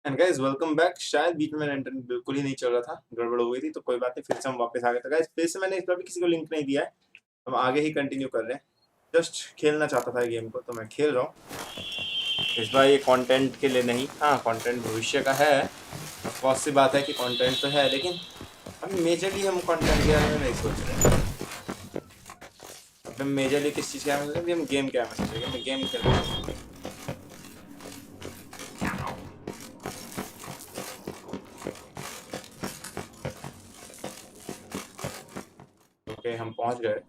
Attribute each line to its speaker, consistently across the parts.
Speaker 1: And guys welcome back. शायद बीच में मेरा इंटरनेट बिल्कुल ही नहीं चल रहा था, गड़बड़ हो गई थी, तो कोई बात नहीं, फिर से हम वापस आ गए। तो गाइस फिर से मैंने इस बार भी किसी को लिंक नहीं दिया है, हम आगे ही कंटिन्यू कर रहे हैं। जस्ट खेलना चाहता था गेम को, तो मैं खेल रहा हूँ इस बार। ये कंटेंट के लिए नहीं, हाँ कंटेंट भविष्य का है, बहुत सी बात है कि कंटेंट तो है, लेकिन अभी मेजरली हम कंटेंट के बारे में नहीं सोच रहे। हम मेजरली किस चीज़ के बारे में सोच रहे हैं, हम गेम के बारे में सोच रहे हैं, मैं गेम खेल रहा हूँ। ओके हम पहुँच गए।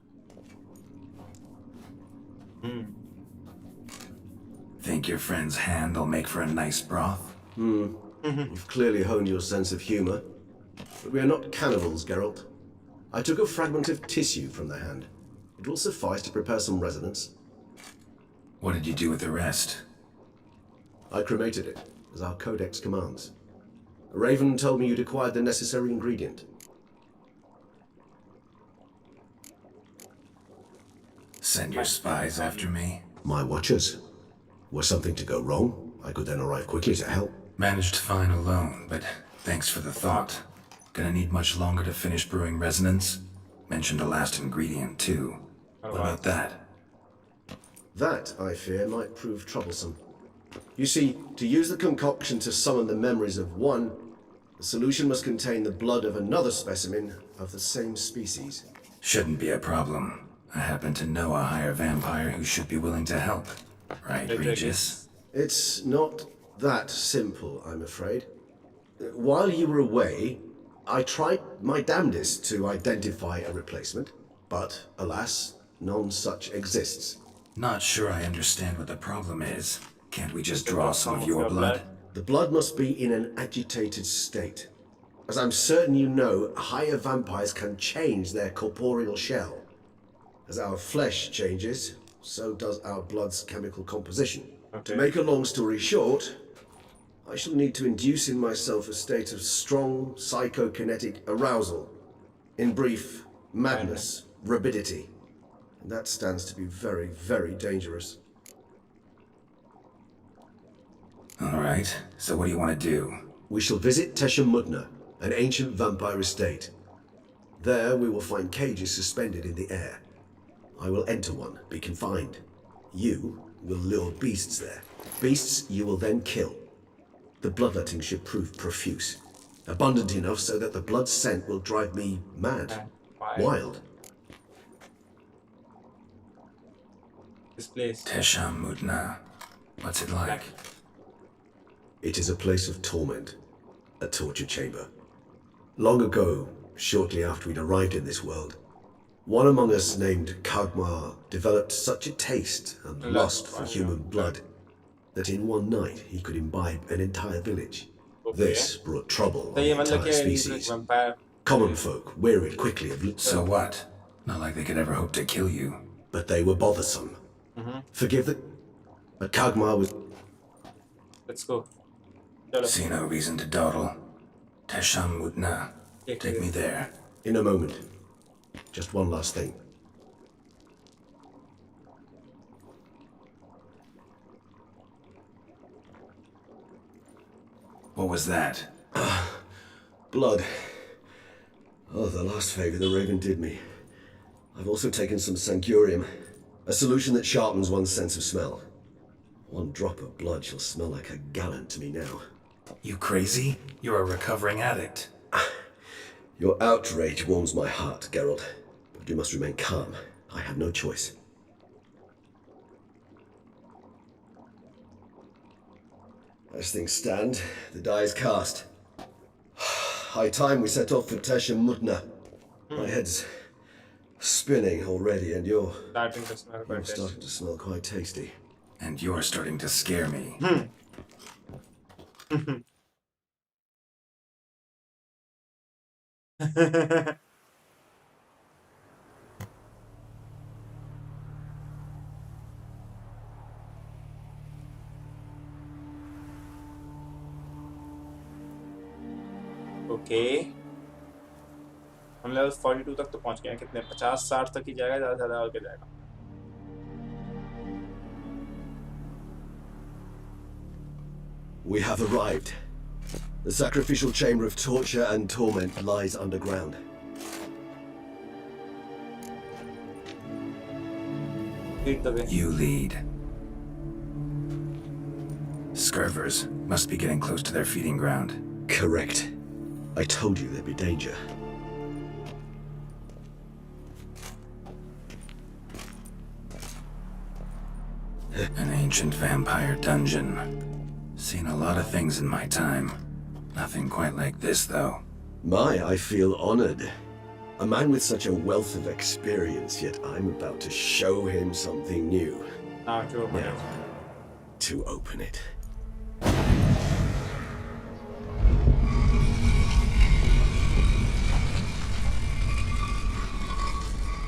Speaker 2: Think your friend's hand will make for a nice broth?
Speaker 3: You've clearly honed your sense of humor. But we are not cannibals, Geralt. I took a fragment of tissue from the hand. It will suffice to prepare some resonance.
Speaker 2: What did you do with the rest?
Speaker 3: I cremated it, as our codex commands. A raven told me you'd acquired the necessary ingredient.
Speaker 2: Send your spies after me?
Speaker 3: My watchers. Were something to go wrong, I could then arrive quickly to help.
Speaker 2: Managed fine alone, but thanks for the thought. Gonna need much longer to finish brewing resonance? Mentioned a last ingredient, too. What about that?
Speaker 3: That, I fear, might prove troublesome. You see, to use the concoction to summon the memories of one, the solution must contain the blood of another specimen of the same species.
Speaker 2: Shouldn't be a problem. I happen to know a higher vampire who should be willing to help. Right, Regis?
Speaker 3: It's not that simple, I'm afraid. While you were away, I tried my damnedest to identify a replacement, but alas, none such exists.
Speaker 2: Not sure I understand what the problem is. Can't we just draw some of your blood?
Speaker 3: The blood must be in an agitated state. As I'm certain you know, higher vampires can change their corporeal shell. As our flesh changes, so does our blood's chemical composition. Okay. To make a long story short, I shall need to induce in myself a state of strong psychokinetic arousal. In brief, madness, rabidity. And that stands to be very, very dangerous.
Speaker 2: Alright, so what do you want to do?
Speaker 3: We shall visit Tesha Mudna, an ancient vampire estate. There we will find cages suspended in the air. I will enter one, be confined. You will lure beasts there. Beasts you will then kill. The bloodletting should prove profuse. Abundant enough so that the blood scent will drive me mad. Wild.
Speaker 1: This place.
Speaker 2: Tesha Mudna. What's it like?
Speaker 3: It is a place of torment. A torture chamber. Long ago, shortly after we'd arrived in this world, one among us named Kagmar developed such a taste and lust for human blood that in one night he could imbibe an entire village. This brought trouble on the entire species. Common folk wearied quickly of...
Speaker 2: So what? Not like they could ever hope to kill you.
Speaker 3: But they were bothersome. Forgive the... But Kagmar was...
Speaker 1: Let's go.
Speaker 2: See no reason to dawdle. Tesha Mudna. Take me there.
Speaker 3: In a moment. Just one last thing.
Speaker 2: What was that?
Speaker 3: Blood. Oh, the last favor the Raven did me. I've also taken some Sancurium, a solution that sharpens one's sense of smell. One drop of blood shall smell like a gallon to me now.
Speaker 2: You crazy? You're a recovering addict.
Speaker 3: Your outrage warms my heart, Geralt. But you must remain calm. I have no choice. As things stand, the die is cast. High time we set off for Tesha Mudna. My head's spinning already, and you're starting to smell quite tasty.
Speaker 2: And you're starting to scare me.
Speaker 1: Okay हम level 42 तक तो पहुंच गए हैं। कितने 50-60 तक ही जाएगा, ज़्यादा ज़्यादा आगे जाएगा।
Speaker 3: We have arrived. The sacrificial chamber of torture and torment lies underground.
Speaker 1: Lead the way.
Speaker 2: You lead. Scurvers must be getting close to their feeding ground.
Speaker 3: Correct. I told you there'd be danger.
Speaker 2: An ancient vampire dungeon. Seen a lot of things in my time. Nothing quite like this, though.
Speaker 3: I feel honored. A man with such a wealth of experience, yet I'm about to show him something new.
Speaker 1: Now to open
Speaker 3: Now,
Speaker 1: it.
Speaker 3: to open it.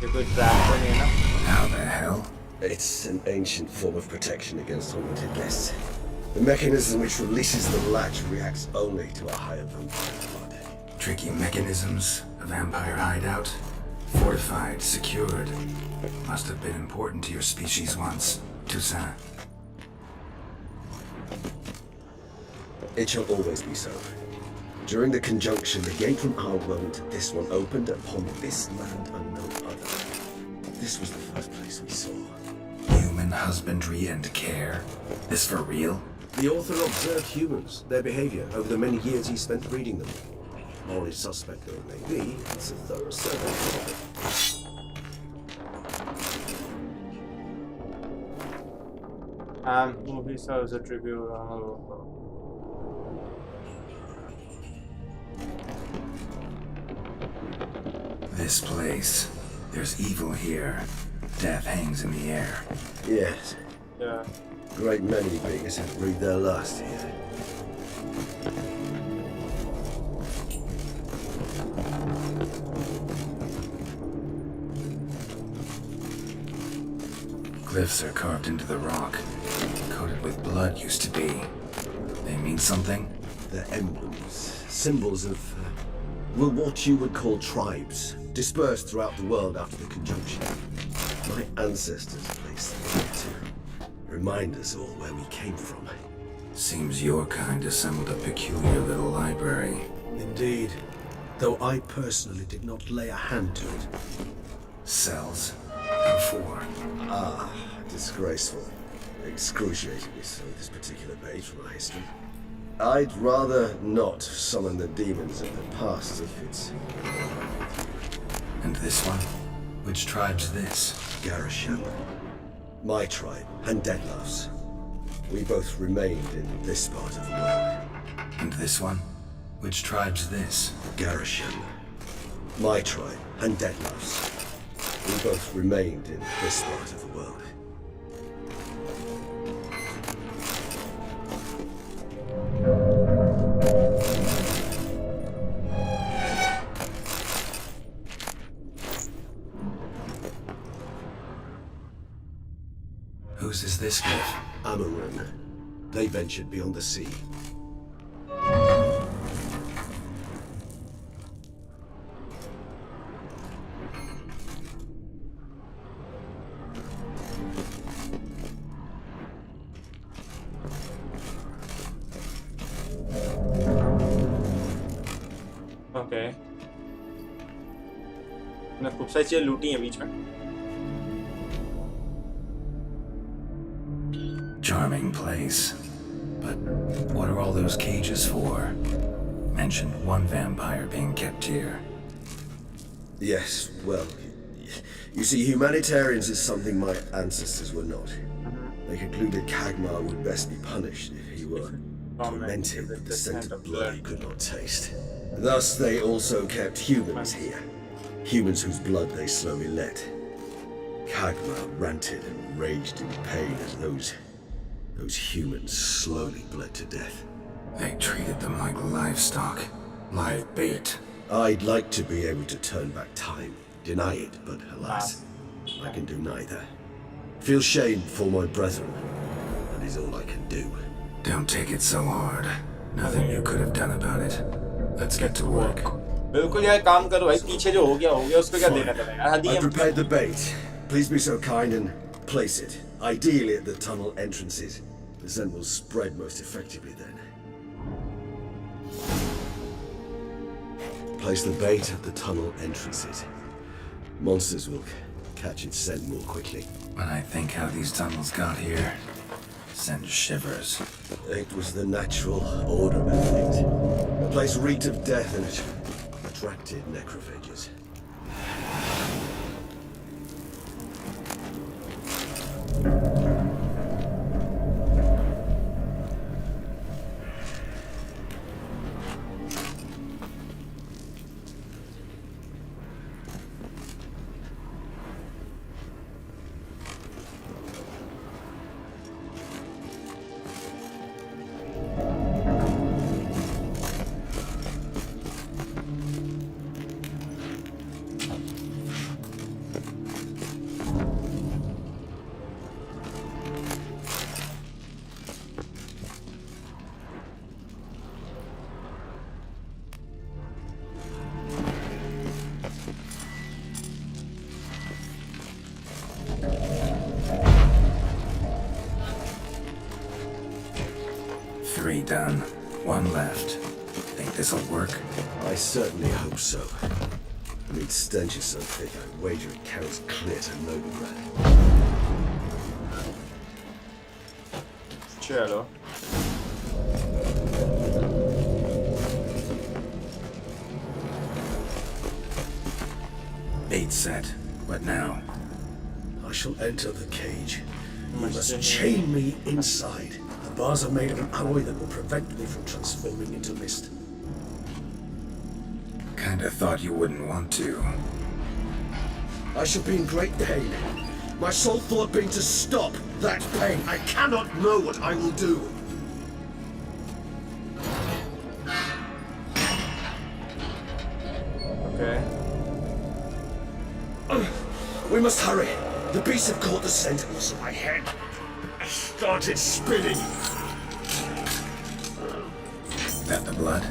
Speaker 1: ये कोई trap तो नहीं है ना?
Speaker 2: How the hell?
Speaker 3: It's an ancient form of protection against unwanted guests. The mechanism which releases the latch reacts only to a higher vampire blood.
Speaker 2: Tricky mechanisms, a vampire hideout. Fortified, secured. Must have been important to your species once. Toussaint.
Speaker 3: It shall always be so. During the conjunction, the gate from our world to this one opened upon this land and no other. This was the first place we saw.
Speaker 2: Human husbandry and care. This for real?
Speaker 3: The author observed humans, their behavior, over the many years he spent breeding them. Morally suspect though it may be, it's a thorough survey of it.
Speaker 1: Movie serves a tribute.
Speaker 2: This place. There's evil here. Death hangs in the air.
Speaker 3: Yes,
Speaker 1: Yeah.
Speaker 3: great many beings have breathed their last here.
Speaker 2: Glyphs are carved into the rock. Coated with blood used to be. They mean something?
Speaker 3: They're emblems, symbols of, what you would call tribes, dispersed throughout the world after the conjunction. My ancestors placed them here to remind us all where we came from.
Speaker 2: Seems your kind assembled a peculiar little library.
Speaker 3: Indeed, though I personally did not lay a hand to it.
Speaker 2: Cells. How for?
Speaker 3: Disgraceful. Excruciatingly so, this particular page from our history. I'd rather not summon the demons of the past if it's...
Speaker 2: And this one? Which tribe's this?
Speaker 3: Garisham. My tribe, and Deadloves. We both remained in this part of the world.
Speaker 2: And this one? Which tribe's this?
Speaker 3: Garisham. My tribe, and Deadloves. We both remained in this part of the world.
Speaker 2: Whose is this glyph?
Speaker 3: Amaran. They ventured beyond the sea.
Speaker 1: Okay. मैंने खूब सारी चीजें लूटी हैं बीच में.
Speaker 2: Charming place. But what are all those cages for? Mentioned one vampire being kept here.
Speaker 3: Yes, well, you see, humanitarians is something my ancestors were not. They concluded Kagmar would best be punished if he were tormented with the scent of blood he could not taste. Thus, they also kept humans here. Humans whose blood they slowly let. Kagmar ranted and raged in pain as those humans slowly bled to death.
Speaker 2: They treated them like livestock. Live bait.
Speaker 3: I'd like to be able to turn back time, deny it, but alas, I can do neither. Feel shame for my brethren. That is all I can do.
Speaker 2: Don't take it so hard. Nothing you could have done about it. Let's get to work.
Speaker 1: बिल्कुल यार काम करो भाई पीछे जो हो गया उसको क्या देना पड़ेगा हाँ
Speaker 3: I prepared the bait. Please be so kind and place it, ideally at the tunnel entrances. The scent will spread most effectively then. place the bait at the tunnel entrances. Monsters will catch its scent more quickly.
Speaker 2: When I think how these tunnels got here, sends shivers.
Speaker 3: It was the natural order of things. The place reeked of death and it attracted necrophages.
Speaker 2: Three done. One left. Think this'll work?
Speaker 3: I certainly hope so. The stench is so thick, I wager it carries clear to Novigrad.
Speaker 1: चलो
Speaker 2: Bait set. What now?
Speaker 3: I shall enter the cage. You must chain me inside. The bars are made of an alloy that will prevent me from transforming into mist.
Speaker 2: Kinda thought you wouldn't want to.
Speaker 3: I shall be in great pain. My sole thought being to stop that pain. I cannot know what I will do.
Speaker 1: Okay.
Speaker 3: We must hurry. The beasts have caught the scent, so my head started spinning.
Speaker 2: That the blood?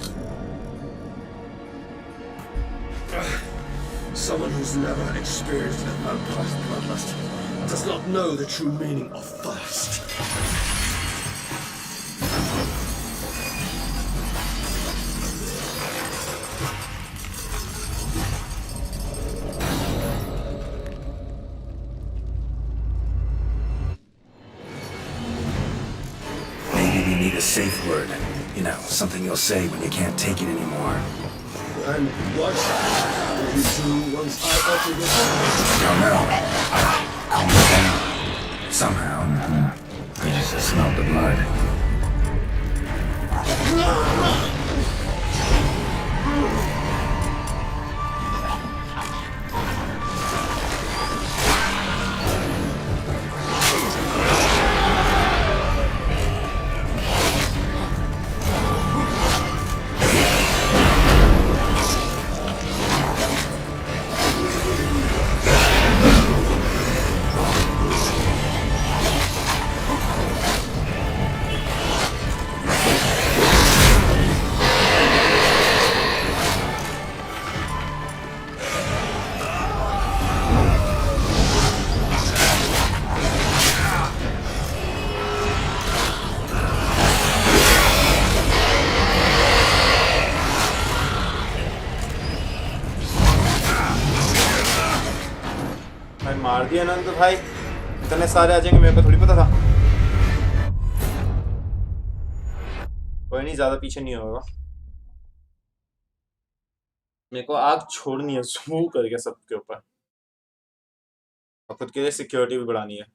Speaker 3: Someone who's never experienced a vampire's bloodlust does not know the true meaning of thirst.
Speaker 2: Maybe we need a safe word. You know, something you'll say when you can't take it anymore.
Speaker 3: And what will you do once I utter this?
Speaker 2: Don't know. Calm me down. Somehow, I just smelled the blood.
Speaker 1: मार दिया ना तो भाई इतने सारे आ जाएंगे मेरे को थोड़ी पता था कोई नहीं ज्यादा पीछे नहीं होगा मेरे को आग छोड़नी है स्मू करके सबके ऊपर और खुद के लिए सिक्योरिटी भी बढ़ानी है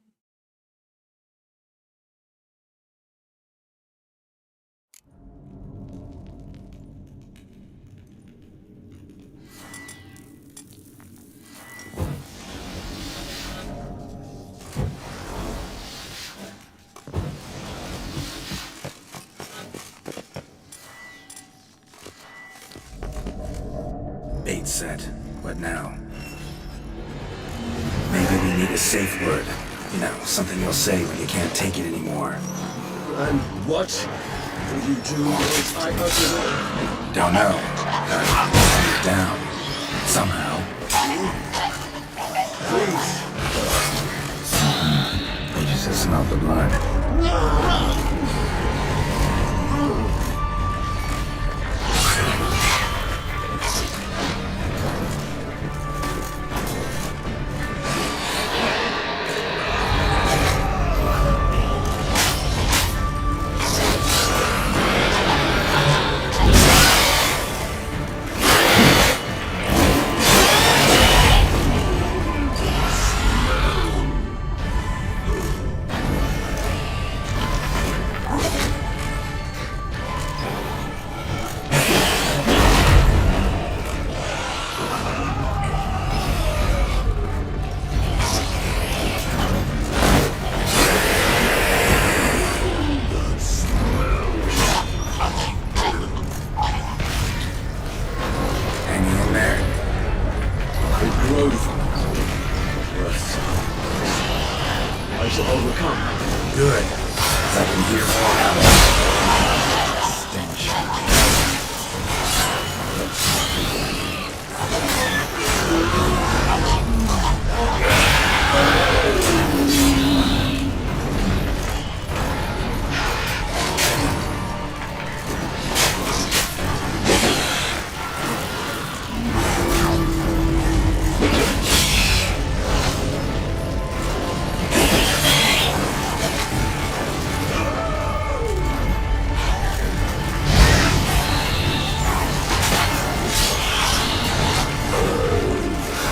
Speaker 2: Bait set. What now? Maybe we need a safe word. You know, something you'll say when you can't take it anymore.
Speaker 3: And what will you do once I utter it?
Speaker 2: Don't know. Gotta calm it down. Somehow.
Speaker 3: Please.
Speaker 2: I just smelled the blood.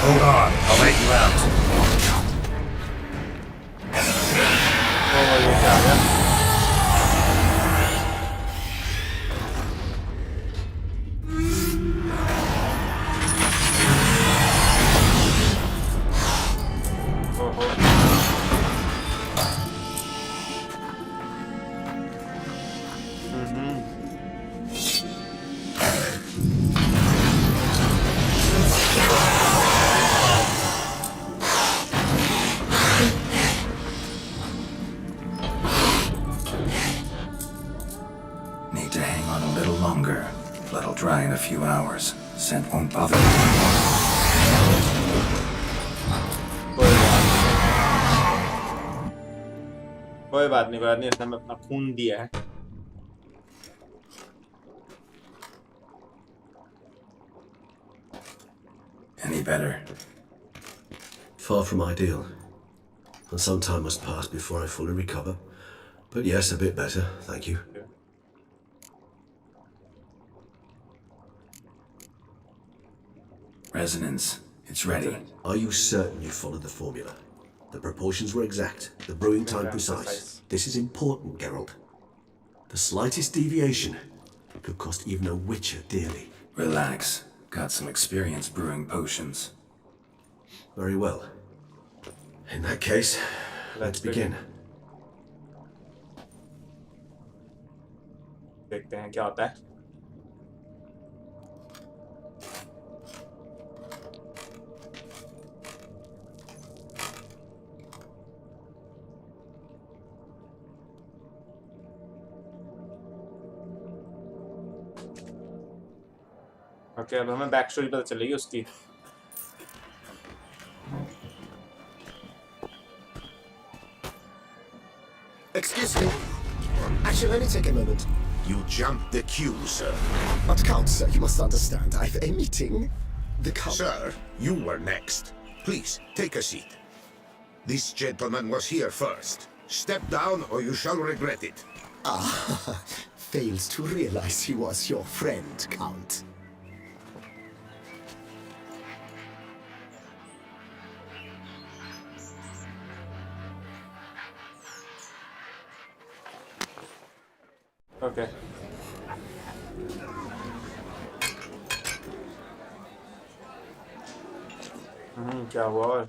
Speaker 2: Hold on, I'll let you out.
Speaker 1: ये क्या आ गया? ओहो।
Speaker 2: Need to hang on a little longer. Blood'll dry in a few hours. Scent won't bother me anymore.
Speaker 1: कोई बात नहीं इसने अपना खून दिया है।
Speaker 2: Any better?
Speaker 3: Far from ideal. And some time must pass before I fully recover. But yes, a bit better, thank you.
Speaker 2: Resonance. It's ready.
Speaker 3: Are you certain you followed the formula? The proportions were exact, the brewing time precise. This is important, Geralt. The slightest deviation could cost even a witcher dearly.
Speaker 2: Relax. Got some experience brewing potions.
Speaker 3: Very well. In that case, let's begin.
Speaker 1: देखते हैं क्या होता है। Okay अब हमें back story पता चलेगी उसकी।
Speaker 4: Excuse me. I shall only take a moment.
Speaker 5: You jumped the queue, sir.
Speaker 4: But Count, sir, you must understand. I've a meeting. The Count.
Speaker 5: Sir, you were next. Please, take a seat. This gentleman was here first. Step down or you shall regret it.
Speaker 4: Ah, fails to realize he was your friend, Count.
Speaker 1: Okay क्या हुआ और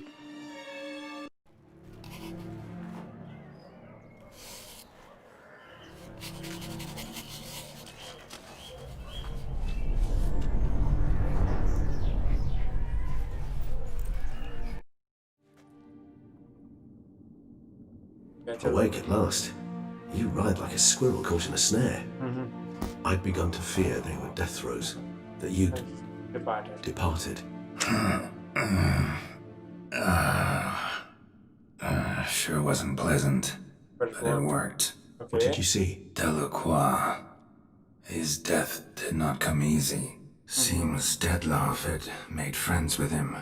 Speaker 3: Awake at last. You ride like a squirrel caught in a snare. I'd begun to fear they were death throes, that you'd departed.
Speaker 2: Sure wasn't pleasant, but it worked.
Speaker 3: What did you see?
Speaker 2: Delacroix. His death did not come easy. Seems Dettlaff had made friends with him.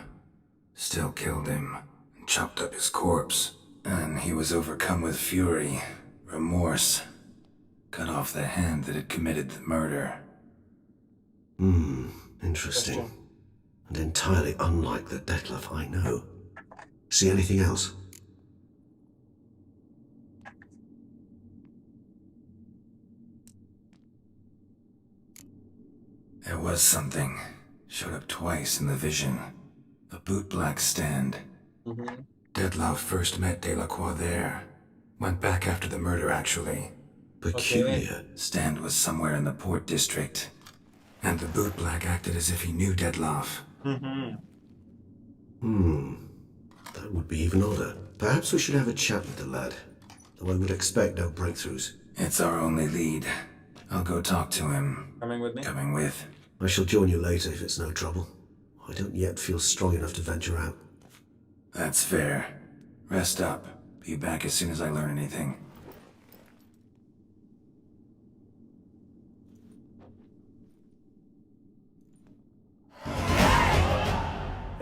Speaker 2: Still killed him, and chopped up his corpse. And he was overcome with fury, remorse. Cut off the hand that had committed the murder.
Speaker 3: Interesting. And entirely unlike the Dettlaff I know. See anything else?
Speaker 2: There was something. Showed up twice in the vision. A bootblack stand. Dettlaff first met Delacroix there. Went back after the murder, actually.
Speaker 3: Peculiar.
Speaker 2: Stand was somewhere in the port district. And the bootblack acted as if he knew Dettlaff.
Speaker 3: That would be even odder. Perhaps we should have a chat with the lad. Though I would expect no breakthroughs.
Speaker 2: It's our only lead. I'll go talk to him.
Speaker 1: coming with me
Speaker 2: Coming with.
Speaker 3: I shall join you later if it's no trouble. I don't yet feel strong enough to venture out.
Speaker 2: That's fair. Rest up. Be back as soon as I learn anything.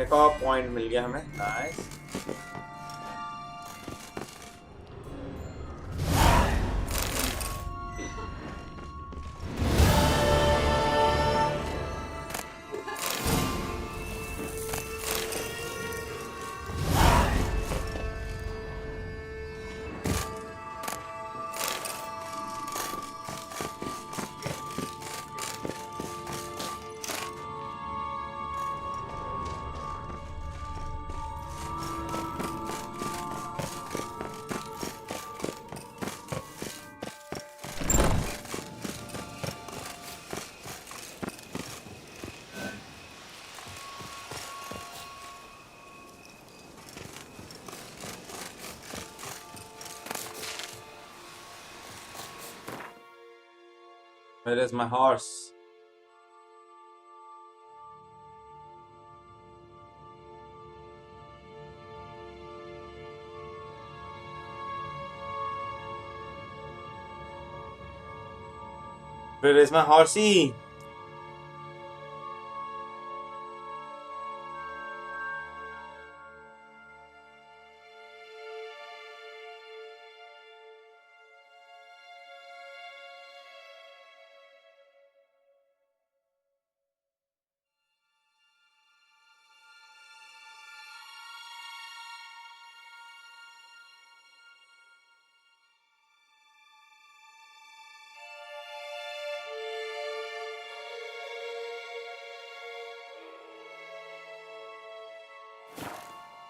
Speaker 1: एक और point मिल गया हमें nice Where is my horse? Where is my horsey?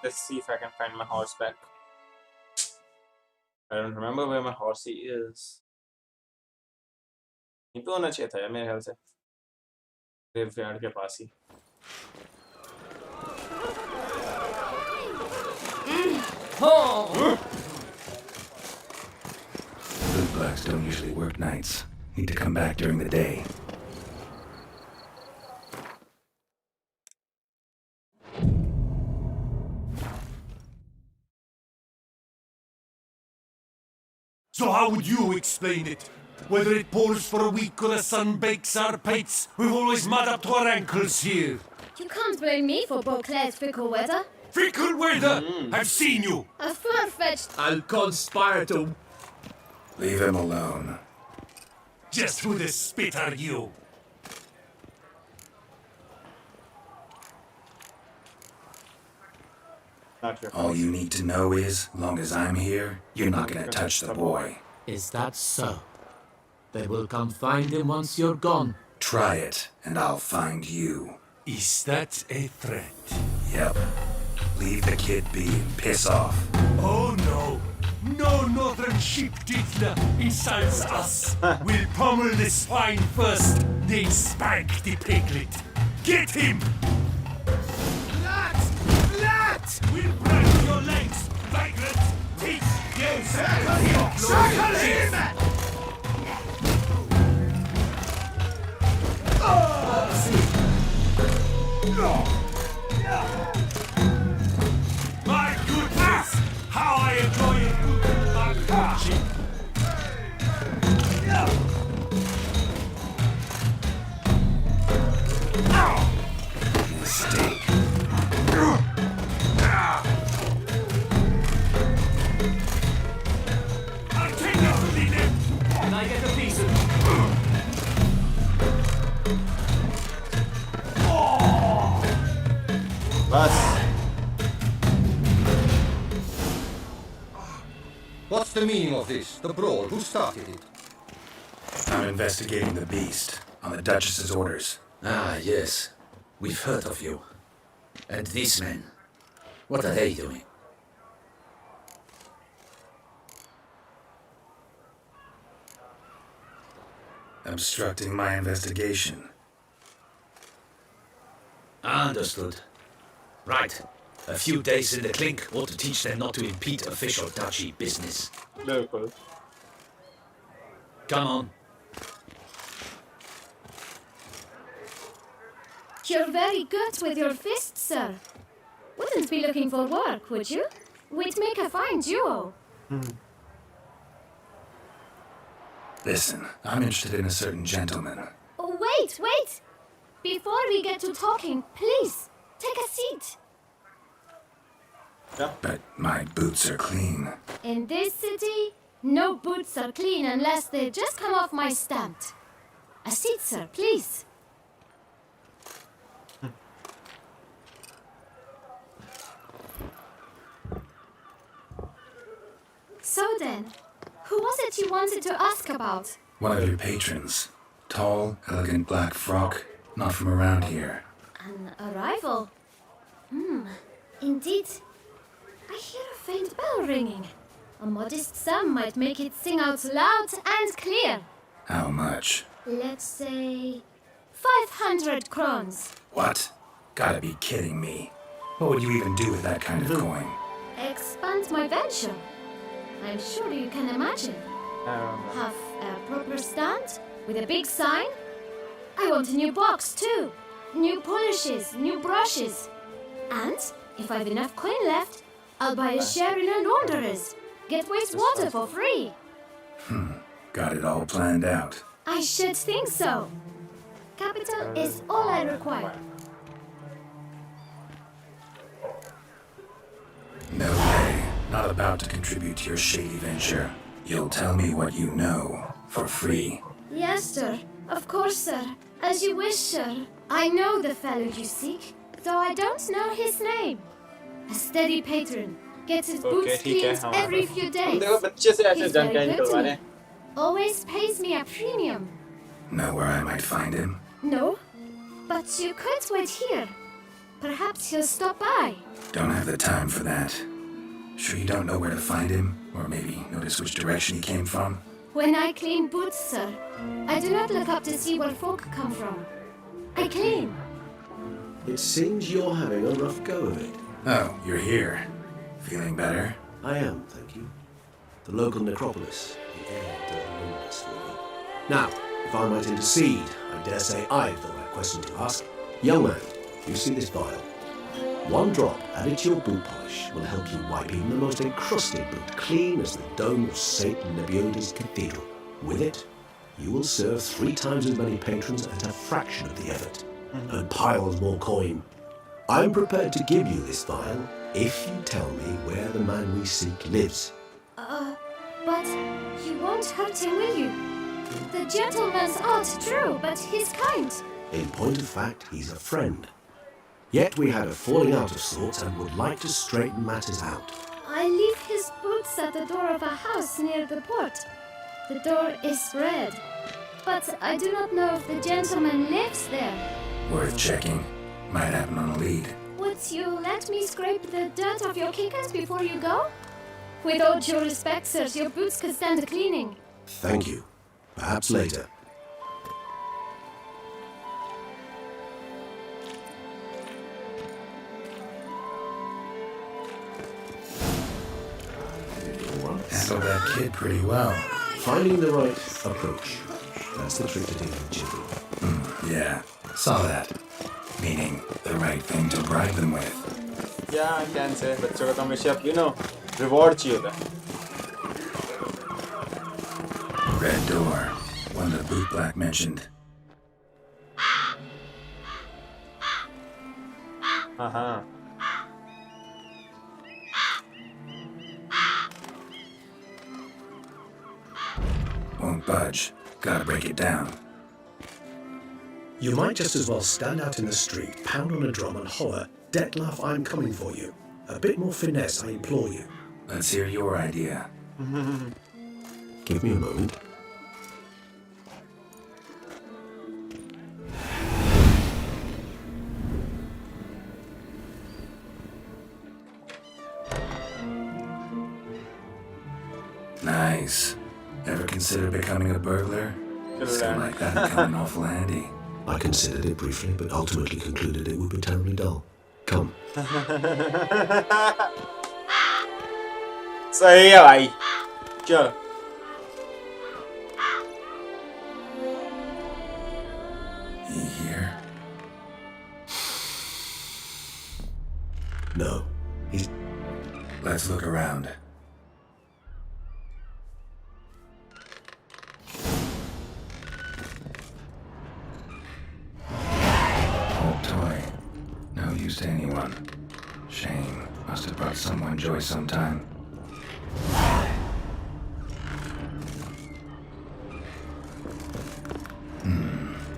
Speaker 1: Let's see if I can find my horse back. I don't remember where my horsey is. यहीं पे होना चाहिए था यार मेरे ख्याल से ग्रेवयार्ड के पास ही.
Speaker 2: Blue blacks don't usually work nights. Need to come back during the day.
Speaker 6: So how would you explain it? Whether it pours for a week or the sun bakes our pates, we've always mud up to our ankles here.
Speaker 7: You can't blame me for Beauclair's fickle weather.
Speaker 6: Fickle weather! I've seen you!
Speaker 7: A far-fetched...
Speaker 8: I'll conspire to...
Speaker 2: Leave him alone.
Speaker 6: Just who the spit are you?
Speaker 1: Not your
Speaker 2: All you need to know is, long as I'm here, you're not gonna touch the boy.
Speaker 8: Is that so? They will come find him once you're gone.
Speaker 2: Try it, and I'll find you.
Speaker 6: Is that a threat?
Speaker 2: Yep. Leave the kid be and piss off.
Speaker 6: Oh no! No northern sheep diddler insults us! We'll pummel the swine first, then spank the piglet. Get him! Lat! Lat! We'll break your legs, vagrant! Teach you! Circle him! My goodness! How I enjoy a good backpatching!
Speaker 2: Mistake.
Speaker 6: I'll take you to the net!
Speaker 8: Can I get a piece of...
Speaker 1: bus.
Speaker 9: What's the meaning of this? The brawl? Who started it?
Speaker 2: I'm investigating the beast, on the Duchess's orders.
Speaker 10: Ah, yes. We've heard of you. And these men, what are they doing?
Speaker 2: Obstructing my investigation.
Speaker 10: Understood. Right. A few days in the clink ought to teach them not to impede official duchy business.
Speaker 1: Very cool.
Speaker 10: Come on.
Speaker 7: You're very good with your fists, sir. Wouldn't be looking for work, would you? We'd make a fine duo.
Speaker 2: Listen, I'm interested in a certain gentleman.
Speaker 7: Oh, wait! Before we get to talking, please, take a seat.
Speaker 2: But my boots are clean.
Speaker 7: In this city, no boots are clean unless they just come off my stamp. A seat, sir, please. So then, who was it you wanted to ask about?
Speaker 2: One of your patrons. Tall, elegant black frock, not from around here.
Speaker 7: An arrival? Indeed. I hear a faint bell ringing. A modest sum might make it sing out loud and clear.
Speaker 2: How much?
Speaker 7: Let's say 500 crowns.
Speaker 2: What? Gotta be kidding me. What would you even do with that kind of coin?
Speaker 7: Expand my venture. I'm sure you can imagine.
Speaker 1: I don't know.
Speaker 7: Have a proper stand, With a big sign? I want a new box too. New polishes, new brushes. And if I've enough coin left, I'll buy a share in a launderer's. Get wastewater for free.
Speaker 2: Got it all planned out.
Speaker 7: I should think so. Capital is all I require.
Speaker 2: No way. Not about to contribute to your shady venture. You'll tell me what you know, for free.
Speaker 7: Yes, sir. Of course, sir. As you wish, sir. I know the fellow you seek, though I don't know his name. A steady patron. Gets his boots cleaned every few days.
Speaker 1: देखो बच्चे से ऐसे
Speaker 7: He's very
Speaker 1: जानकारी
Speaker 7: good to
Speaker 1: निकलवा
Speaker 7: me.
Speaker 1: रहे हैं.
Speaker 7: Always pays me a premium.
Speaker 2: Know where I might find him?
Speaker 7: No, but you could wait here. Perhaps he'll stop by.
Speaker 2: Don't have the time for that. Sure you don't know where to find him? Or maybe notice which direction he came from?
Speaker 7: When I clean boots, sir, I do not look up to see where folk come from. I clean.
Speaker 3: It seems you're having a rough go of it.
Speaker 2: Oh, you're here. Feeling better?
Speaker 3: I am, thank you. The local necropolis. The air doesn't know this for me. Now, if I might intercede, I dare say I've the right question to ask. Young man, you see this vial? One drop added to your boot polish will help you wipe even the most encrusted boot clean as the dome of St. Nebioda's Cathedral. With it, you will serve 3 times as many patrons at a fraction of the effort, and piles more coin. I'm prepared to give you this vial if you tell me where the man we seek lives.
Speaker 7: But you won't hurt him, will you? The gentleman's odd, true, but he's kind.
Speaker 3: In point of fact, he's a friend. Yet we had a falling out of sorts and would like to straighten matters out.
Speaker 7: I leave his boots at the door of a house near the port. The door is red, but I do not know if the gentleman lives there.
Speaker 2: Worth checking. Might happen on a lead.
Speaker 7: Would you let me scrape the dirt off your kickers before you go? With all due respect, sirs, your boots could stand a cleaning.
Speaker 3: Thank you. Perhaps later.
Speaker 2: Handled that kid pretty well.
Speaker 3: Finding the right approach. That's the trick to dealing with children.
Speaker 2: Yeah, saw that. Meaning, the right thing to bribe them with.
Speaker 1: Yeah, I can say. बच्चों का तो हमेशा, you know, reward चाहिए होता है.
Speaker 2: Red door. One the boot black mentioned.
Speaker 1: हाँ.
Speaker 2: Won't budge. Gotta break it down.
Speaker 11: You might just as well stand out in the street, pound on a drum and holler, "Detlef, I'm coming for you." A bit more finesse, I implore you.
Speaker 2: Let's hear your idea.
Speaker 3: Give me a moment.
Speaker 2: Nice. Ever consider becoming a burglar? Something like that would come in awful handy.
Speaker 3: I considered it briefly, but ultimately concluded it would be terribly dull. Come.
Speaker 1: सही है भाई. चल.
Speaker 2: He here?
Speaker 3: No. He's...
Speaker 2: Let's look around. Old toy. No use to anyone. Shame. Must have brought someone joy sometime.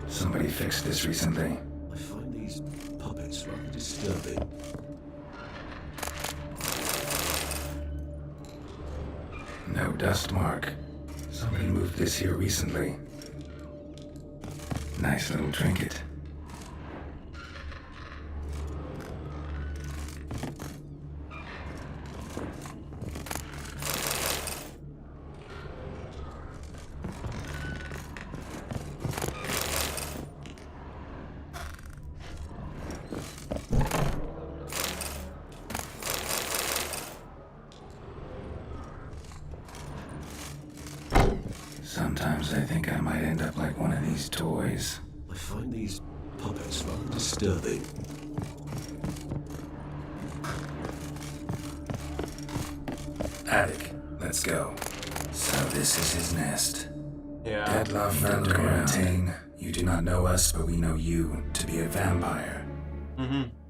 Speaker 2: Somebody fixed this recently.
Speaker 3: I find these puppets rather disturbing.
Speaker 2: No dust mark. Somebody moved this here recently. Nice little trinket. Sometimes I think I might end up like one these toys.
Speaker 3: I find these puppets rather disturbing.
Speaker 2: Attic, let's go. So this is his nest.
Speaker 1: Yeah.
Speaker 2: Deadloff from quarantine. You do not know us, but we know you to be a vampire.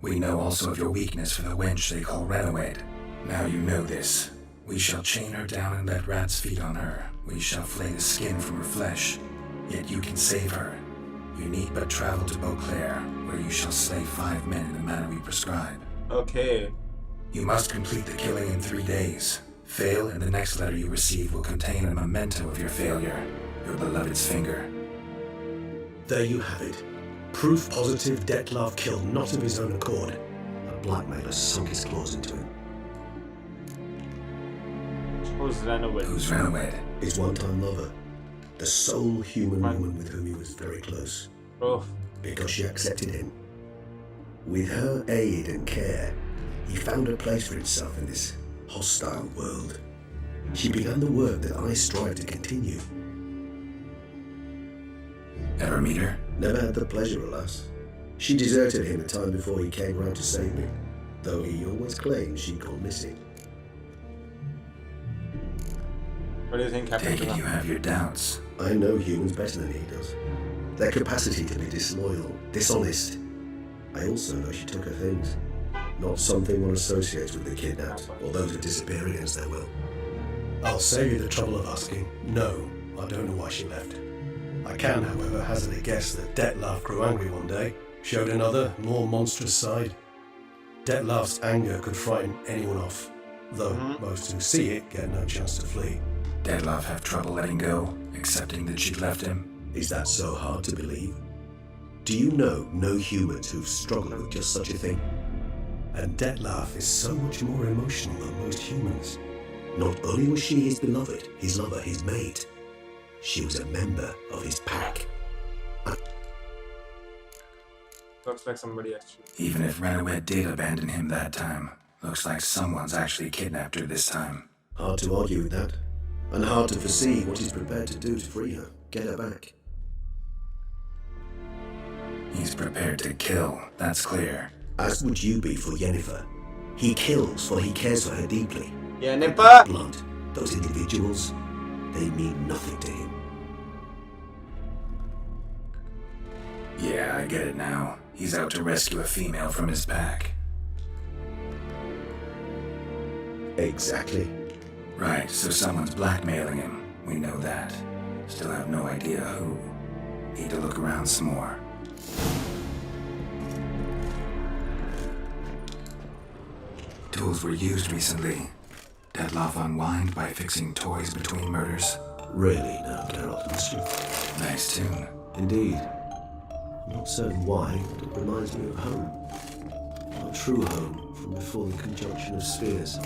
Speaker 2: We know also of your weakness for the wench they call Renowed. Now you know this. We shall chain her down and let rats feed on her. We shall flay the skin from her flesh. Yet you can save her. You need but travel to Beauclair, where you shall slay 5 men in the manner we prescribe.
Speaker 1: Okay.
Speaker 2: You must complete the killing in 3 days. Fail, and the next letter you receive will contain a memento of your failure. Your beloved's finger.
Speaker 11: There you have it. Proof positive Dettlaff killed not of his own accord.
Speaker 3: A blackmailer sunk his claws into him.
Speaker 1: Who's Renowed?
Speaker 2: Who's Renowed?
Speaker 3: His one-time lover. The sole human woman with whom he was very close.
Speaker 1: Oh.
Speaker 3: Because she accepted him. With her aid and care, he found a place for himself in this hostile world. She began the work that I strive to continue.
Speaker 2: Ever meet her?
Speaker 3: Never had the pleasure, alas. She deserted him a time before he came round to save me, though he always claimed she'd gone missing.
Speaker 1: What do you think happened to
Speaker 2: Take it you
Speaker 1: them?
Speaker 2: have your doubts.
Speaker 3: I know humans better than he does. Their capacity to be disloyal, dishonest. I also know she took her things. Not something one associates with the kidnapped, or those who disappear against their will.
Speaker 11: I'll save you the trouble of asking. No, I don't know why she left. I can, however, hazard a guess that Dettlaff grew angry one day, showed another, more monstrous side. Dettlaff's anger could frighten anyone off, though most who see it get no chance to flee.
Speaker 2: Dettlaff have trouble letting go, accepting that she'd left him.
Speaker 3: Is that so hard to believe? Do you know no humans who've struggled with just such a thing?
Speaker 11: And Dettlaff is so much more emotional than most humans.
Speaker 3: Not only was she his beloved, his lover, his mate, she was a member of his pack.
Speaker 1: Looks like somebody actually.
Speaker 2: Even if Renowed did abandon him that time, looks like someone's actually kidnapped her this time.
Speaker 3: Hard to argue with that. And hard to foresee what he's prepared to do to free her, get her back.
Speaker 2: He's prepared to kill, that's clear.
Speaker 3: As would you be for Yennefer. He kills for he cares for her deeply.
Speaker 1: Yennefer!
Speaker 3: Blood, those individuals, they mean nothing to him.
Speaker 2: Yeah, I get it now. He's out to rescue a female from his pack.
Speaker 3: Exactly.
Speaker 2: Right, so someone's blackmailing him. We know that. Still have no idea who. Need to look around some more. Tools were used recently. Dettlaff unwind by fixing toys between murders.
Speaker 3: Really now, Geralt, must you?
Speaker 2: Nice tune.
Speaker 3: Indeed. I'm not certain why, but it reminds me of home. Our true home from before the conjunction of spheres.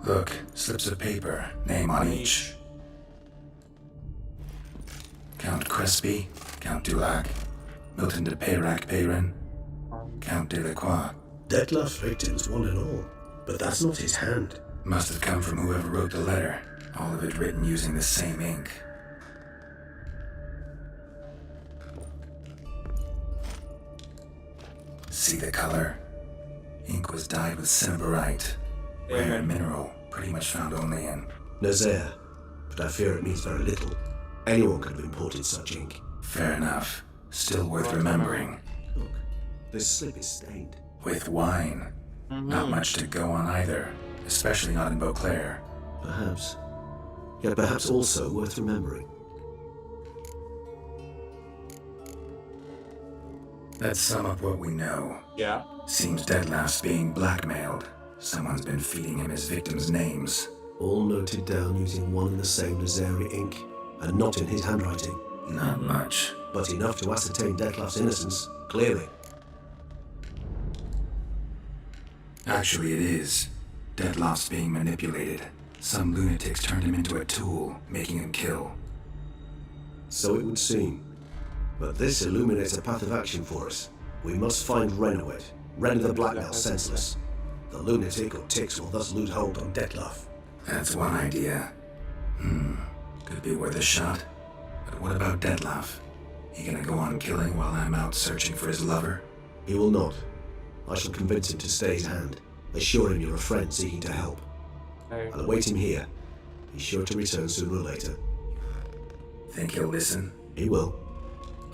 Speaker 2: Look, slips of paper, name on each. Count Crespi, Count Dulac, Milton de Peyrac-Peyrin, Count Delacroix.
Speaker 11: Dettlaff's victims, one and all. But that's not his hand.
Speaker 2: Must have come from whoever wrote the letter. All of it written using the same ink. See the color? Ink was dyed with cinnabarite. Rare mineral, pretty much found only in
Speaker 3: Nazaire, but I fear it means very little. Anyone could have imported such ink.
Speaker 2: Fair enough. Still worth remembering.
Speaker 3: Look, this slip is stained.
Speaker 2: With wine. Not much to go on either, especially not in Beauclair.
Speaker 3: Perhaps. Yet perhaps also worth remembering.
Speaker 2: Let's sum up what we know.
Speaker 1: Yeah.
Speaker 2: Seems Dettlaff's being blackmailed. Someone's been feeding him his victims' names.
Speaker 3: All noted down using one and the same Nazaire ink, and not in his handwriting.
Speaker 2: Not much.
Speaker 3: But enough to ascertain Dettlaff's innocence, clearly.
Speaker 2: Actually, it is. Dettlaff's being manipulated. Some lunatics turned him into a tool, making him kill.
Speaker 3: So it would seem. But this illuminates a path of action for us. We must find Renowed, render the blackmail senseless. The lunatic or ticks will thus lose hold on Dettlaff.
Speaker 2: That's one idea. Could be worth a shot. What about Detlef? He gonna go on killing while I'm out searching for his lover?
Speaker 3: He will not. I shall convince him to stay his hand. Assure him you're a friend seeking to help. I'll await him here. He's sure to return sooner or later.
Speaker 2: Think he'll listen?
Speaker 3: He will.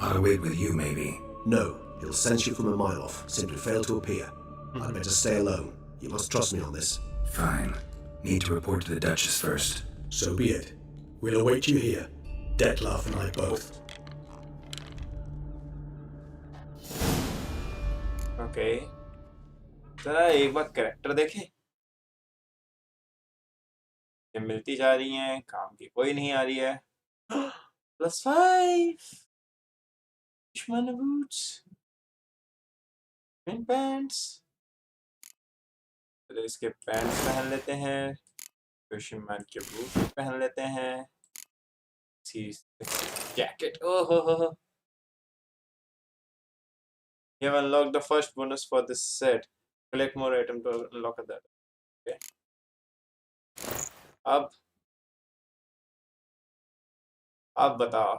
Speaker 2: I'll wait with you, maybe.
Speaker 3: No, he'll sense you from a mile off. Simply fail to appear. I'd better stay alone. You must trust me on this.
Speaker 2: Fine. Need to report to the Duchess first.
Speaker 11: So be it. We'll await you here. Detlef and I both.
Speaker 1: Okay जरा एक बार character देखें। ये मिलती जा रही हैं, काम की कोई नहीं आ रही है। +5 दुश्मन बूट्स इन पैंट्स, चलो इसके पैंट्स पहन लेते हैं, दुश्मन के बूट पहन लेते हैं, जैकेट। ओहो, you have unlocked the first bonus for this set. Collect more items to unlock that. Okay. अब बताओ।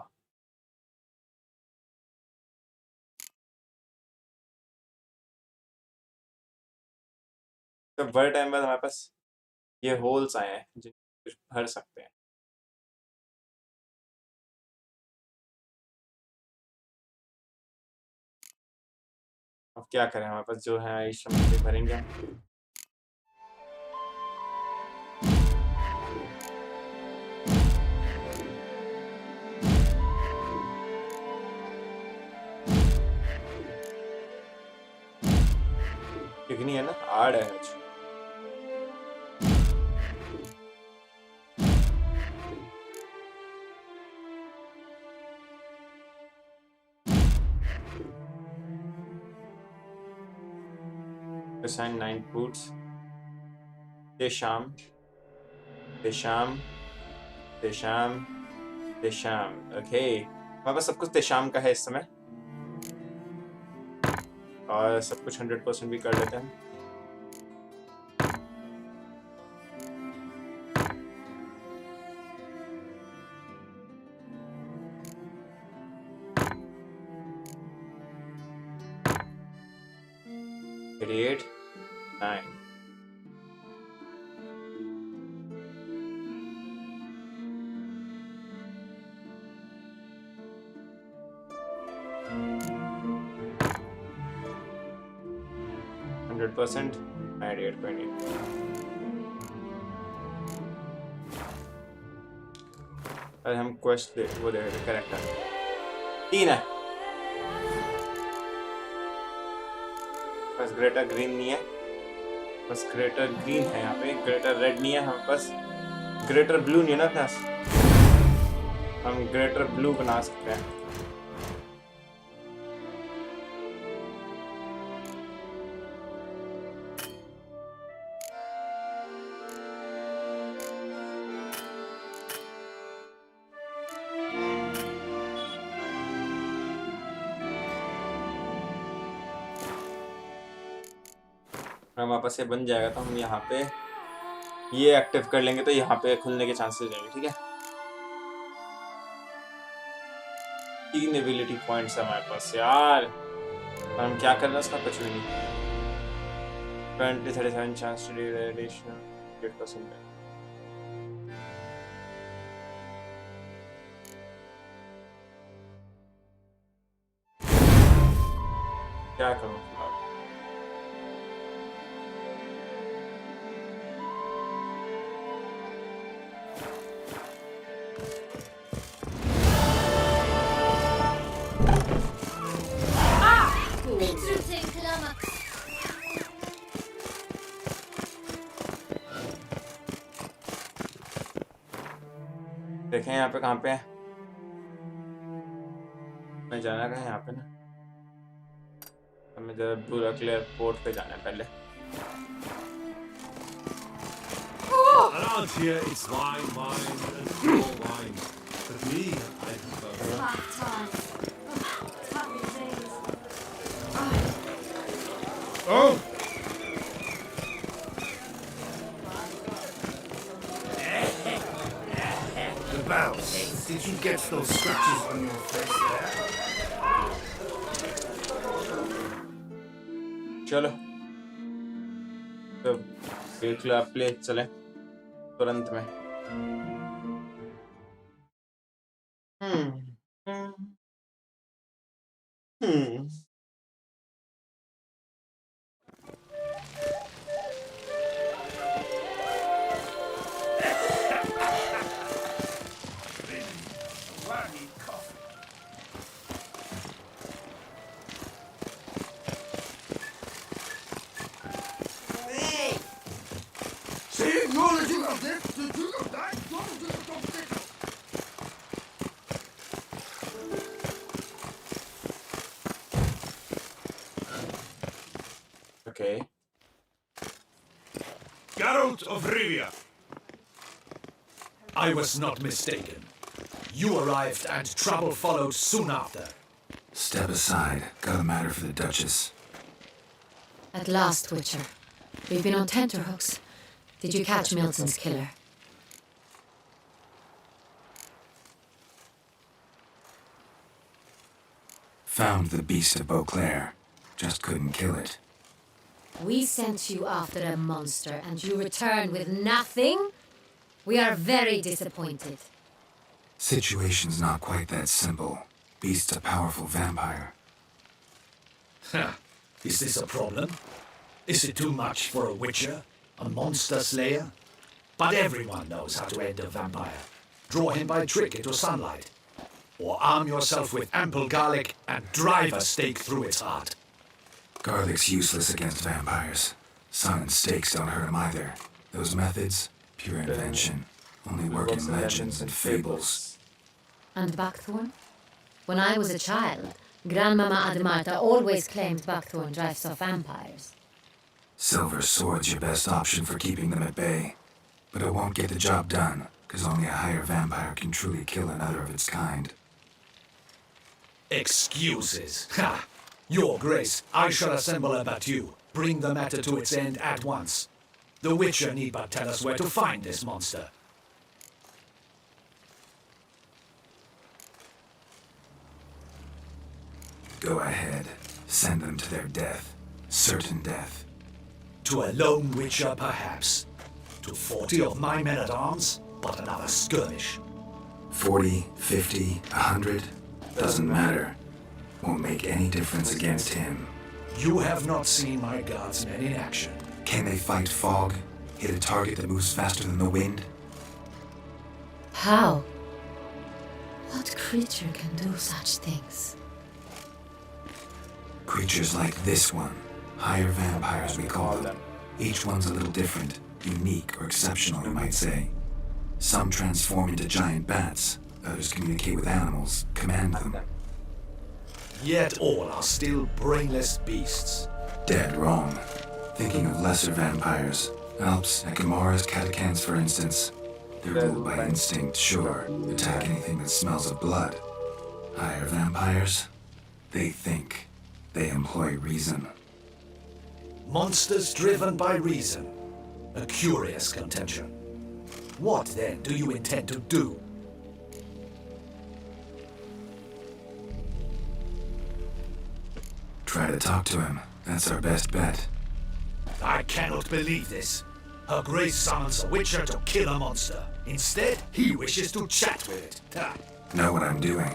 Speaker 1: तो बड़े टाइम बाद हमारे पास ये होल्स आए हैं जिनको भर सकते हैं। अब क्या करें, हमारे पास जो है आइटम से भरेंगे हम। कितनी है ना, 8 है आज। Assign 9 boots. Desham. Okay. हमारे पास सब कुछ तेशाम का है इस समय, और सब कुछ 100% भी कर लेते हैं। Create 9. %, add 8.8. और हम क्वेस्ट दे वो दे कैरेक्टर 3 है। बस ग्रेटर ग्रीन नहीं है, बस ग्रेटर ग्रीन है यहाँ पे, ग्रेटर रेड नहीं है हमारे पास, ग्रेटर ब्लू नहीं है ना अपने पास, हम ग्रेटर ब्लू बना सकते हैं। हमारे पास ये बन जाएगा तो हम यहाँ पे ये एक्टिव कर लेंगे तो यहाँ पे खुलने के चांसेस रहेंगे। ठीक है, 3 एबिलिटी पॉइंट्स है हमारे पास यार, और हम क्या कर रहे हैं उसका कुछ भी नहीं। 37 चांस टू डू एडिशनल 8%। क्या करूँ फिलहाल? देखें यहाँ पे कहाँ पे है, मैं जाना कहाँ है यहाँ पे ना, हमें जरा पूरा क्लियर पोर्ट पे जाना है पहले।
Speaker 6: Around here it's wine, and more wine. But me, I prefer. Oh!
Speaker 5: Bounce. Did you get
Speaker 6: those scratches on your face there.
Speaker 1: चलो तो देख लो आप प्ले चले तुरंत में Okay.
Speaker 6: Geralt of Rivia.
Speaker 10: I was not mistaken. You arrived and trouble followed soon after.
Speaker 2: Step aside. Got a matter for the Duchess.
Speaker 12: At last, Witcher. We've been on tenterhooks. Did you catch Milton's killer?
Speaker 2: Found the Beast of Beauclair. Just couldn't kill it.
Speaker 12: We sent you after a monster and you returned with nothing? We are very disappointed.
Speaker 2: Situation's not quite that simple. Beast's a powerful vampire.
Speaker 10: Is this a problem? Is it too much for a witcher? A monster slayer? But everyone knows how to end a vampire. Draw him by trick into sunlight. Or arm yourself with ample garlic and drive a stake through its heart.
Speaker 2: Garlic's useless against vampires. Sun and stakes don't hurt him either. Those methods, pure invention. Only work in legends and fables.
Speaker 12: And buckthorn? When I was a child, Grandmama Admarta always claimed buckthorn drives off vampires.
Speaker 2: Silver sword's your best option for keeping them at bay. But it won't get the job done, because only a higher vampire can truly kill another of its kind.
Speaker 10: Excuses. Ha! Your Grace, I shall assemble a battue. Bring the matter to its end at once. The Witcher need but tell us where to find this monster.
Speaker 2: Go ahead. Send them to their death. Certain death.
Speaker 10: To a lone Witcher, perhaps. To 40 of my men-at-arms, but another skirmish.
Speaker 2: 40, 50, 100, doesn't matter. Won't make any difference against him.
Speaker 10: You have not seen my guardsmen in action.
Speaker 2: Can they fight fog? Hit a target that moves faster than the wind?
Speaker 12: How? What creature can do such things?
Speaker 2: Creatures like this one. Higher vampires, we call them. Each one's a little different. Unique or exceptional, you might say. Some transform into giant bats. Others communicate with animals, command them.
Speaker 10: Yet all are still brainless beasts.
Speaker 2: Dead wrong. Thinking of lesser vampires. Alps, Ekimaras, Catacans, for instance. They're ruled by instinct, sure. Attack anything that smells of blood. Higher vampires? They think. They employ reason.
Speaker 10: Monsters driven by reason. A curious contention. What, then, do you intend to do?
Speaker 2: Try to talk to him. That's our best bet.
Speaker 10: I cannot believe this. Her Grace summons a Witcher to kill a monster. Instead, he wishes to chat with it. Ha.
Speaker 2: Know what I'm doing.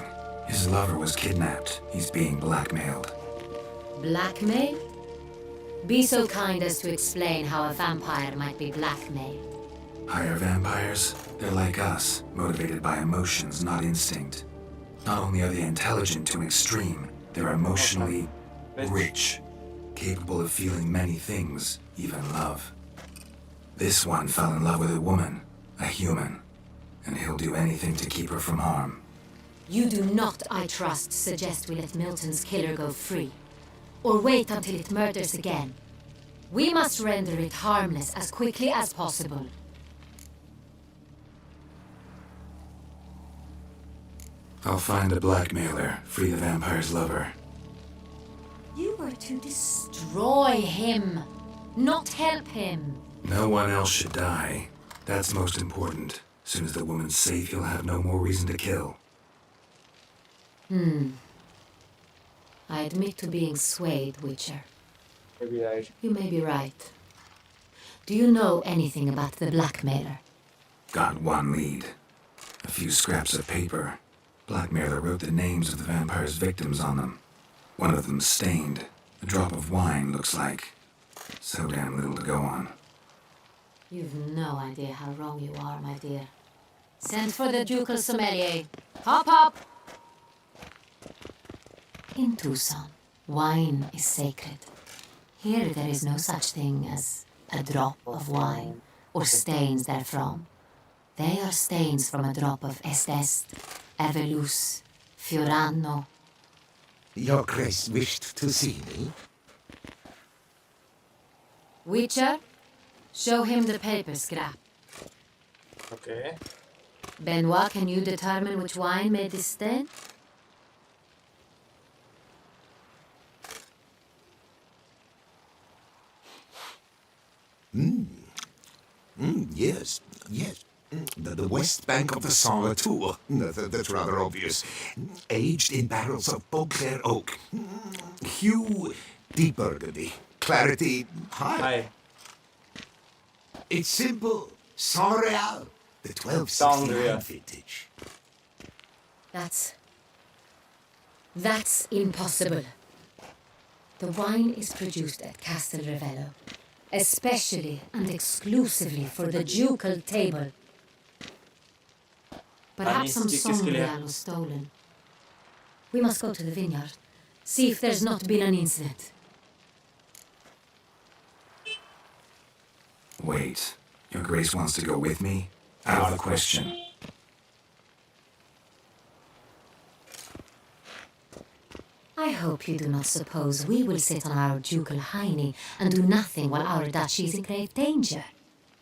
Speaker 2: His lover was kidnapped. He's being blackmailed.
Speaker 12: Blackmail? Be so kind as to explain how a vampire might be blackmailed.
Speaker 2: Higher vampires? They're like us, motivated by emotions, not instinct. Not only are they intelligent to an extreme, they're emotionally rich, capable of feeling many things, even love. This one fell in love with a woman, a human, and he'll do anything to keep her from harm.
Speaker 12: You do not, I trust, suggest we let Milton's killer go free, or wait until it murders again. We must render it harmless as quickly as possible.
Speaker 2: I'll find the blackmailer, free the vampire's lover.
Speaker 12: You were to destroy him, not help him.
Speaker 2: No one else should die. That's most important. Soon as the woman's safe, he'll have no more reason to kill.
Speaker 12: I admit to being swayed, Witcher.
Speaker 1: Maybe right.
Speaker 12: You may be right. Do you know anything about the blackmailer?
Speaker 2: Got one lead. A few scraps of paper. Blackmailer wrote the names of the vampire's victims on them. One of them stained. A drop of wine, looks like. So damn little to go on.
Speaker 12: You've no idea how wrong you are, my dear. Send for the ducal sommelier. Hop, hop! In Toussaint, wine is sacred. Here there is no such thing as a drop of wine, or stains therefrom. They are stains from a drop of Est, Ervelus, Fiorano.
Speaker 5: Your Grace wished to see me?
Speaker 12: Witcher, show him the paper scrap.
Speaker 1: Okay.
Speaker 12: Benoit, can you determine which wine made this stain?
Speaker 5: Yes. The west bank of the Saint Tour. That's rather obvious. Aged in barrels of Beauclair oak. Hue, deep burgundy. Clarity, high. It's simple. Saint Real. The 1269 vintage.
Speaker 12: That's impossible. The wine is produced at Castel Ravello, especially and exclusively for the ducal table. Perhaps some Saint was stolen. We must go to the vineyard, see if there's not been an incident.
Speaker 2: Wait, Your Grace wants to go with me? Out of the question.
Speaker 12: I hope you do not suppose we will sit on our ducal hiney and do nothing while our duchy is in grave danger.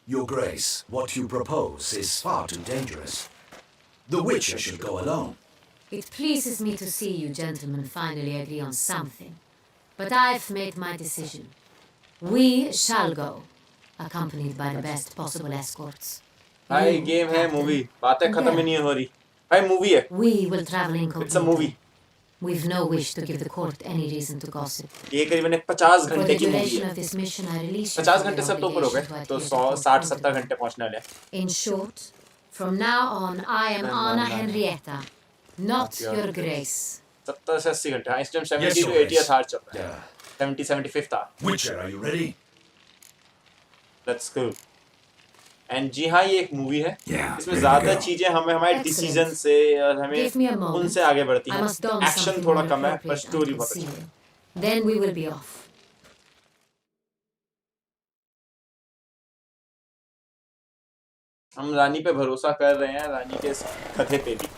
Speaker 10: Your Grace, what you propose is far too dangerous. The Witcher should go alone.
Speaker 12: It pleases me to see you gentlemen finally agree on something. But I've made my decision. We shall go, accompanied by the best possible escorts.
Speaker 1: भाई game है movie बातें खत्म ही नहीं हो रही भाई movie है
Speaker 12: We will travel incognito.
Speaker 1: It's a movie.
Speaker 12: We've no wish to give the court any reason to gossip.
Speaker 1: ये करीबन 50
Speaker 12: For
Speaker 1: घंटे
Speaker 12: the
Speaker 1: की मूवी
Speaker 12: duration
Speaker 1: है
Speaker 12: of this mission, I release you
Speaker 1: 50
Speaker 12: from
Speaker 1: घंटे
Speaker 12: your
Speaker 1: सब तो ऊपर हो गए
Speaker 12: obligation to
Speaker 1: तो
Speaker 12: adhere
Speaker 1: 100
Speaker 12: to
Speaker 1: 60
Speaker 12: the
Speaker 1: 70 घंटे पहुंचने वाले हैं
Speaker 12: In short, from now on, I am Anna Henrietta, not your grace.
Speaker 1: 70 से 80 घंटे हाँ इस time 70
Speaker 10: Yes,
Speaker 1: to
Speaker 10: Your
Speaker 1: 80
Speaker 10: Grace.
Speaker 1: हार चल रहा है 70 75 था
Speaker 10: Witcher, are you ready?
Speaker 1: Let's go and जी हाँ ये एक मूवी है
Speaker 2: Yeah,
Speaker 1: इसमें
Speaker 2: ready to
Speaker 1: ज्यादा
Speaker 2: go.
Speaker 1: चीजें हमें हमारे
Speaker 12: Excellent.
Speaker 1: डिसीजन से और
Speaker 12: Give me a
Speaker 1: हमें
Speaker 12: moment.
Speaker 1: उनसे आगे बढ़ती
Speaker 12: I
Speaker 1: हैं
Speaker 12: must don
Speaker 1: एक्शन
Speaker 12: something
Speaker 1: थोड़ा
Speaker 12: more
Speaker 1: कम है पर
Speaker 12: appropriate
Speaker 1: स्टोरी
Speaker 12: and
Speaker 1: बहुत अच्छी है
Speaker 12: concealed. Then we will be off.
Speaker 1: हम रानी पे भरोसा कर रहे हैं रानी के इस कथे पे भी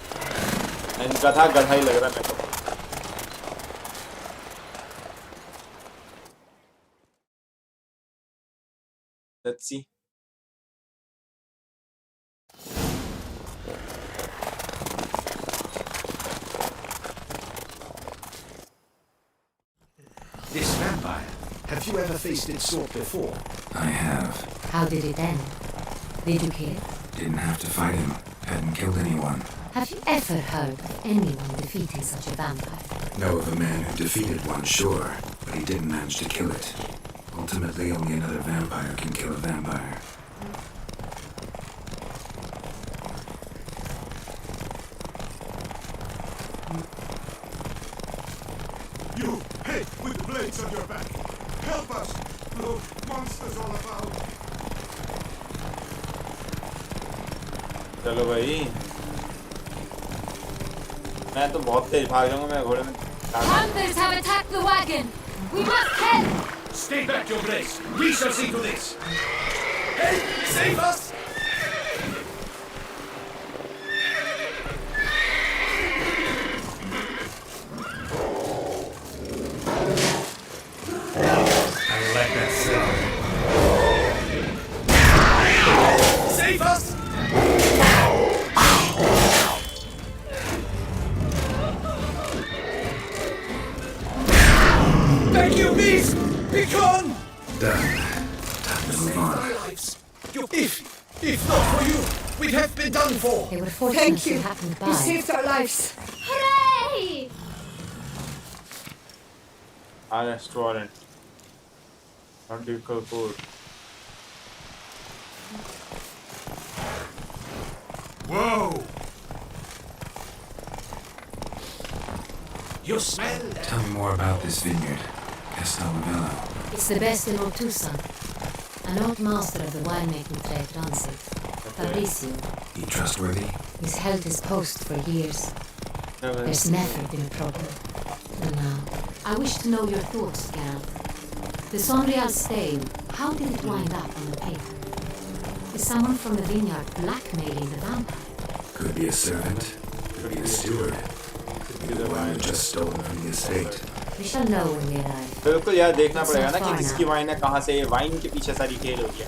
Speaker 1: एंड गधा गधा ही लग रहा है मेरे को let's see
Speaker 10: This vampire. Have you ever faced its sort before?
Speaker 2: I have.
Speaker 12: How did it end? Did you kill it?
Speaker 2: Didn't have to fight him. Hadn't killed anyone.
Speaker 12: Have you ever heard of anyone defeating such a vampire?
Speaker 2: Know of a man who defeated one, sure, but he didn't manage to kill it. Ultimately, only another vampire can kill a vampire.
Speaker 5: You, hey, with the blades on your back. Help us! Look, monsters all about.
Speaker 1: चलो भाई मैं तो बहुत तेज भाग जाऊंगा मैं घोड़े में
Speaker 12: Hunters have attacked the wagon! We must help!
Speaker 10: Stay back, Your Grace. We shall see to this. Help! Save us! I like that sound. Save us! Thank you, Beast! Be gone!
Speaker 2: Done. Time to move on.
Speaker 10: Lives. If not for you, we'd have been done for.
Speaker 12: They were fortunate
Speaker 13: Thank you.
Speaker 12: to happen by.
Speaker 13: You saved our lives.
Speaker 7: Hooray!
Speaker 1: restaurant. Not difficult food.
Speaker 6: Whoa! You smell that?
Speaker 2: Tell me more about this vineyard, Castellavella.
Speaker 12: It's the best in all Toussaint. An old master of the winemaking trade runs it. Fabrizio.
Speaker 2: He trustworthy?
Speaker 12: He's held his post for years. There's never been a problem. And now, I wish to know your thoughts, Geralt. The Sonreal stain, how did it wind up on the paper? Is someone from the vineyard blackmailing the vampire?
Speaker 2: Could be a servant, could be a steward. Could be the wine just stolen from the estate.
Speaker 12: We shall know when we arrive.
Speaker 1: बिल्कुल यार देखना पड़ेगा ना कि किसकी wine है कहाँ से वाइन के पीछे सारी खेल हो गया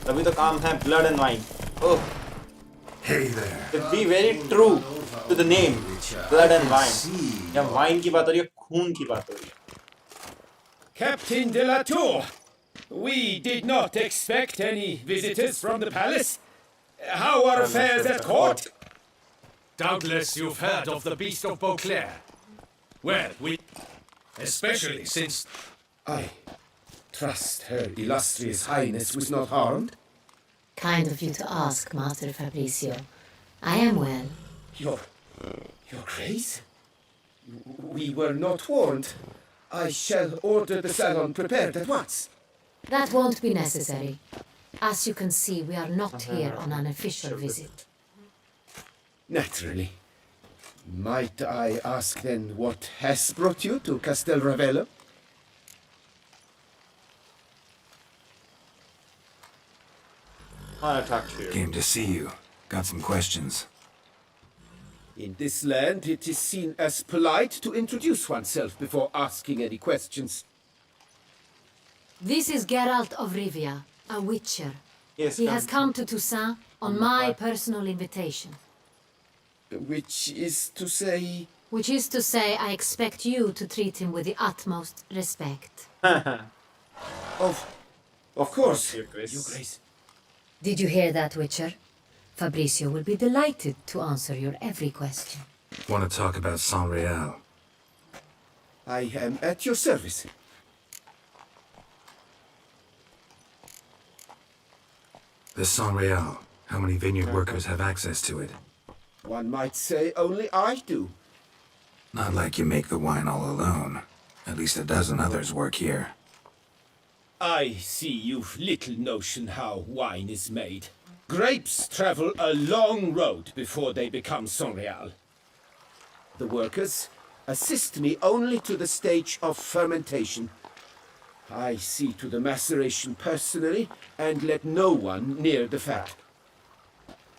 Speaker 1: तभी तो काम है blood and wine oh
Speaker 5: Hey there.
Speaker 1: to be very true to the name blood and wine या वाइन की बात हो रही है खून की बात हो रही है
Speaker 6: Captain de la Tour, we did not expect any visitors from the palace. How are affairs at court?
Speaker 10: Doubtless you've heard of the Beast of Beauclair. Well, especially since...
Speaker 9: I trust Her Illustrious Highness was not harmed.
Speaker 12: Kind of you to ask, Master Fabrizio. I am well.
Speaker 9: Your Grace? We were not warned. I shall order the salon prepared at once.
Speaker 12: That won't be necessary. As you can see, we are not here on an official visit.
Speaker 9: Naturally. Might I ask then what has brought you to Castel Ravello?
Speaker 1: I talk to you.
Speaker 2: Came to see you. Got some questions.
Speaker 9: In this land, it is seen as polite to introduce oneself before asking any questions.
Speaker 12: This is Geralt of Rivia, a witcher.
Speaker 1: Yes,
Speaker 12: He has come to Toussaint on my personal invitation.
Speaker 9: Which is to say...
Speaker 12: Which is to say, I expect you to treat him with the utmost respect.
Speaker 9: Of course,
Speaker 1: Your Grace.
Speaker 9: Your Grace.
Speaker 12: Did you hear that, Witcher? Fabrizio will be delighted to answer your every question.
Speaker 2: Want to talk about Saint-Réal?
Speaker 9: I am at your service.
Speaker 2: The Saint-Réal. How many vineyard workers have access to it?
Speaker 9: One might say only I do.
Speaker 2: Not like you make the wine all alone. At least a dozen others work here.
Speaker 6: I see you've little notion how wine is made. Grapes travel a long road before they become Sonreal.
Speaker 9: The workers assist me only to the stage of fermentation. I see to the maceration personally and let no one near the fat.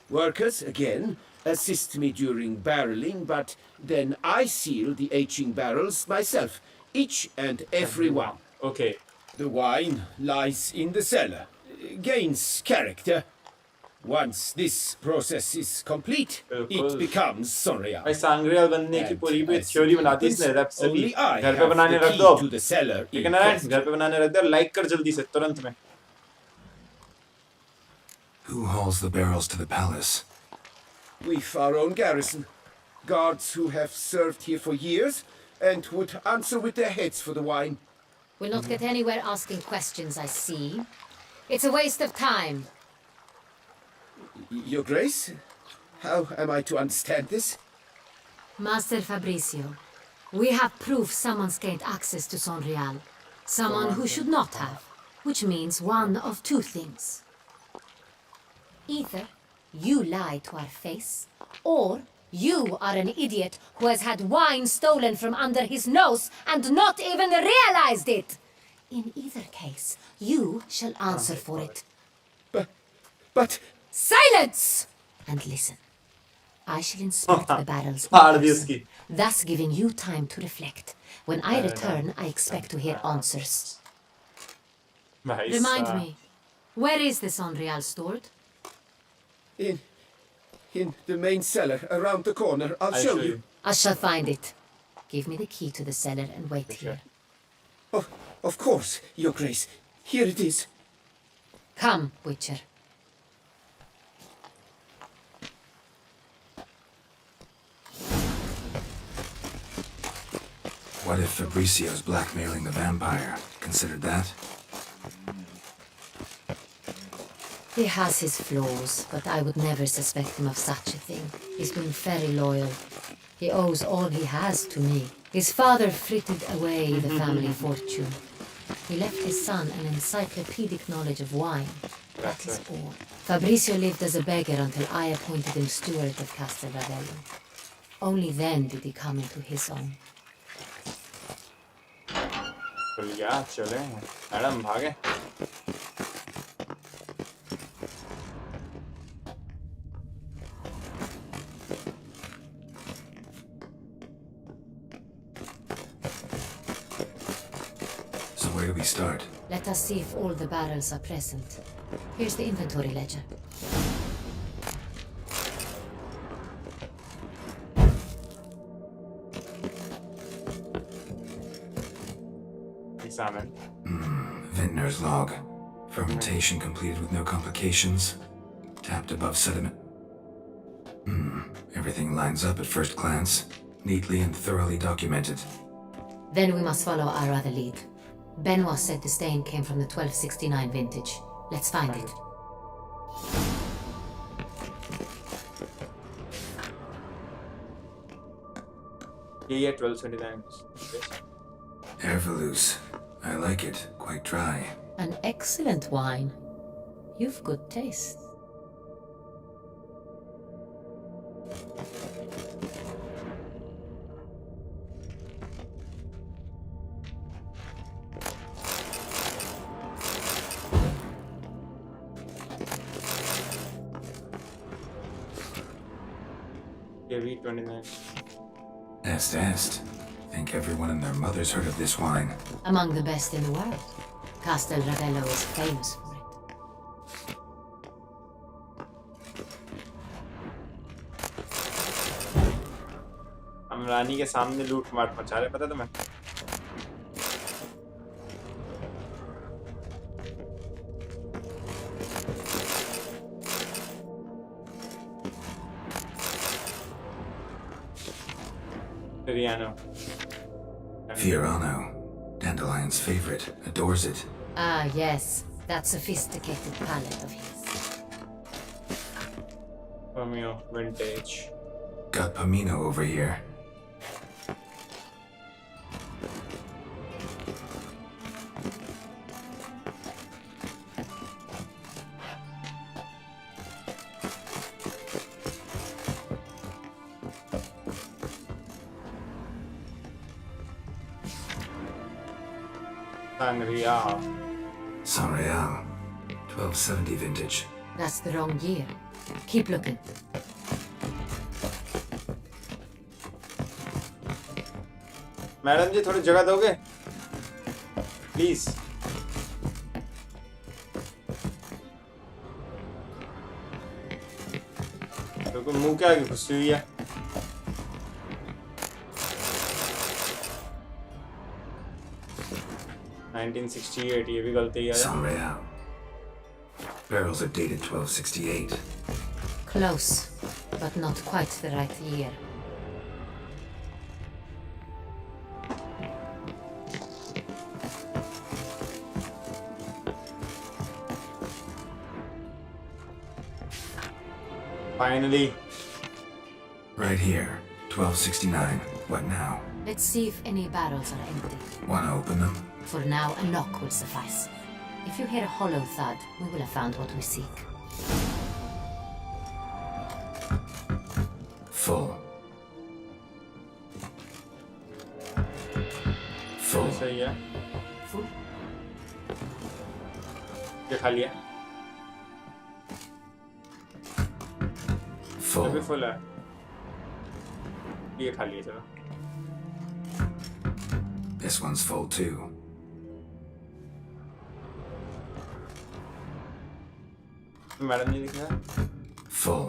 Speaker 9: Workers, again, assist me during barreling, but then I seal the aging barrels myself, each and every one.
Speaker 1: Okay.
Speaker 6: The wine lies in the cellar, gains character. Once this process is complete, it becomes Sonreal.
Speaker 1: भाई सांग्रियल बनने की पूरी भी theory बनाती है इसने recipe
Speaker 6: Only I
Speaker 1: घर पे
Speaker 6: have
Speaker 1: बनाने
Speaker 6: the
Speaker 1: रख
Speaker 6: key
Speaker 1: दो
Speaker 6: to the cellar
Speaker 1: ठीक है
Speaker 6: in
Speaker 1: नारायण
Speaker 6: question.
Speaker 1: घर पे बनाने रख दो लाइक कर जल्दी से तुरंत में
Speaker 2: Who hauls the barrels to the palace?
Speaker 9: We've our own garrison. Guards who have served here for years and would answer with their heads for the wine.
Speaker 12: We'll not get anywhere asking questions, I see. It's a waste of time.
Speaker 9: Your Grace? How am I to understand this?
Speaker 12: Master Fabrizio, we have proof someone's gained access to Sonreal. Someone who should not have. Which means one of two things. Either you lie to our face, or you are an idiot who has had wine stolen from under his nose and not even realized it. In either case, you shall answer for it.
Speaker 9: But...
Speaker 12: Silence! And listen. I shall inspect the barrels,
Speaker 1: फाड़ दी उसकी
Speaker 12: thus giving you time to reflect. When I return, I expect to hear answers.
Speaker 1: भाई
Speaker 12: Remind
Speaker 1: साहब।
Speaker 12: me, where is the Sonreal stored?
Speaker 9: In the main cellar, around the corner. I'll show you.
Speaker 12: I shall find it. Give me the key to the cellar and wait here.
Speaker 9: Of course, Your Grace. Here it is.
Speaker 12: Come, Witcher.
Speaker 2: What if Fabricio's blackmailing the vampire? Considered that?
Speaker 12: He has his flaws, but I would never suspect him of such a thing. He's been very loyal. He owes all he has to me. His father frittered away the family fortune. He left his son an encyclopedic knowledge of wine. That is all. Fabricio lived as a beggar until I appointed him steward of Castel Ravello. Only then did he come into his own.
Speaker 1: चले madam भागे
Speaker 2: So where do we start?
Speaker 12: Let us see if all the barrels are present. Here's the inventory ledger.
Speaker 1: Examine.
Speaker 2: Vintner's log. Fermentation completed with no complications. Tapped above sediment. Everything lines up at first glance. Neatly and thoroughly documented.
Speaker 12: Then we must follow our other lead. Benoit said the stain came from the 1269 vintage. Let's find it.
Speaker 1: Yeah, 1279.
Speaker 2: Herveloos. I like it. Quite dry.
Speaker 12: An excellent wine. You've good taste.
Speaker 1: Yeah, V29.
Speaker 2: Est. Think everyone and their mother's heard of this wine.
Speaker 12: Among the best in the world. Castel Ravello is famous for it.
Speaker 1: हम रानी के सामने लूट मार मचा रहे, पता तुम्हें?
Speaker 2: Fiorano. Dandelion's favorite. Adores it.
Speaker 12: Ah, yes. That sophisticated palate of his.
Speaker 1: Romeo, vintage.
Speaker 2: Got Pomino over here. Sanreal. 1270 vintage.
Speaker 12: That's the wrong year. Keep looking.
Speaker 1: Madam जी थोड़ी जगह दोगे प्लीज तो मुंह क्या आगे घुसी हुई है ये भी गलती है
Speaker 2: Sanreal. Barrels are dated 1268.
Speaker 12: Close, but not quite the right year.
Speaker 1: Finally.
Speaker 2: Right here. 1269. What now?
Speaker 12: Let's see if any barrels are empty.
Speaker 2: Wanna open them?
Speaker 12: For now, a knock will suffice. If you hear a hollow thud, we will have found what we seek.
Speaker 2: Full. Full.
Speaker 1: सही है
Speaker 12: Full?
Speaker 1: ये खा लिया
Speaker 2: Full.
Speaker 1: भी full है ये खा लिया चलो
Speaker 2: This one's full too.
Speaker 1: Madam जी दिखा
Speaker 2: Full.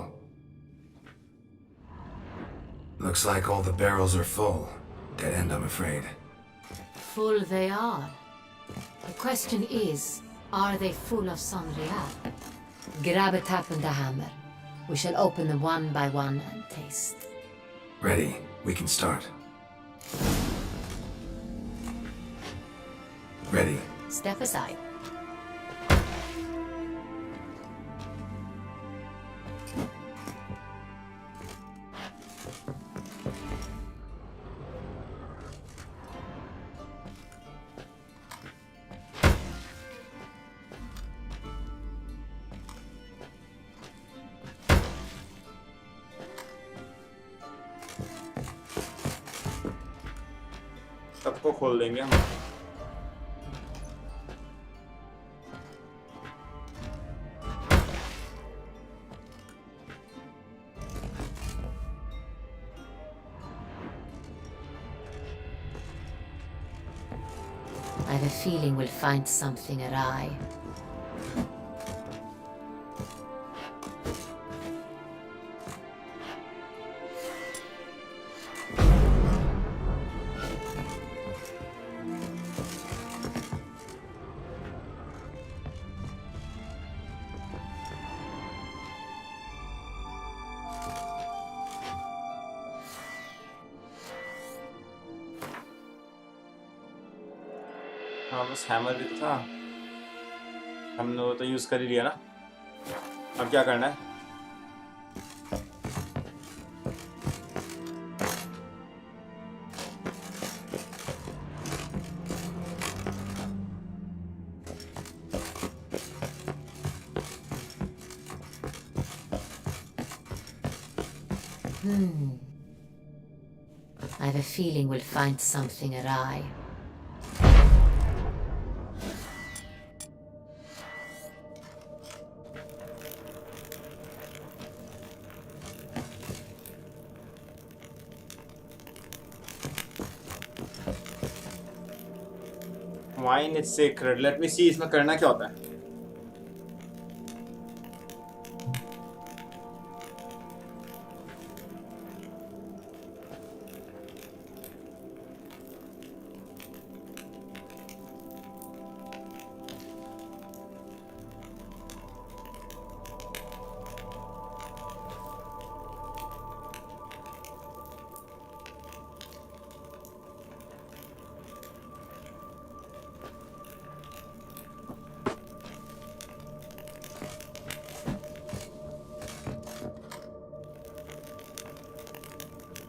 Speaker 2: Looks like all the barrels are full. Dead end, I'm afraid.
Speaker 12: Full they are. The question is, are they full of Sanreal? Grab a tap and a hammer. We shall open them one by one and taste.
Speaker 2: Ready. We can start. Ready.
Speaker 12: Step aside.
Speaker 1: सबको खोल देंगे हम।
Speaker 12: I have a feeling we'll find something awry.
Speaker 1: हाँ बस hammer भी तो था, हमने वो तो यूज कर ही लिया ना। अब क्या करना है?
Speaker 12: I have a feeling we'll find something awry.
Speaker 1: Wine is sacred. Let me see इसमें करना क्या होता है?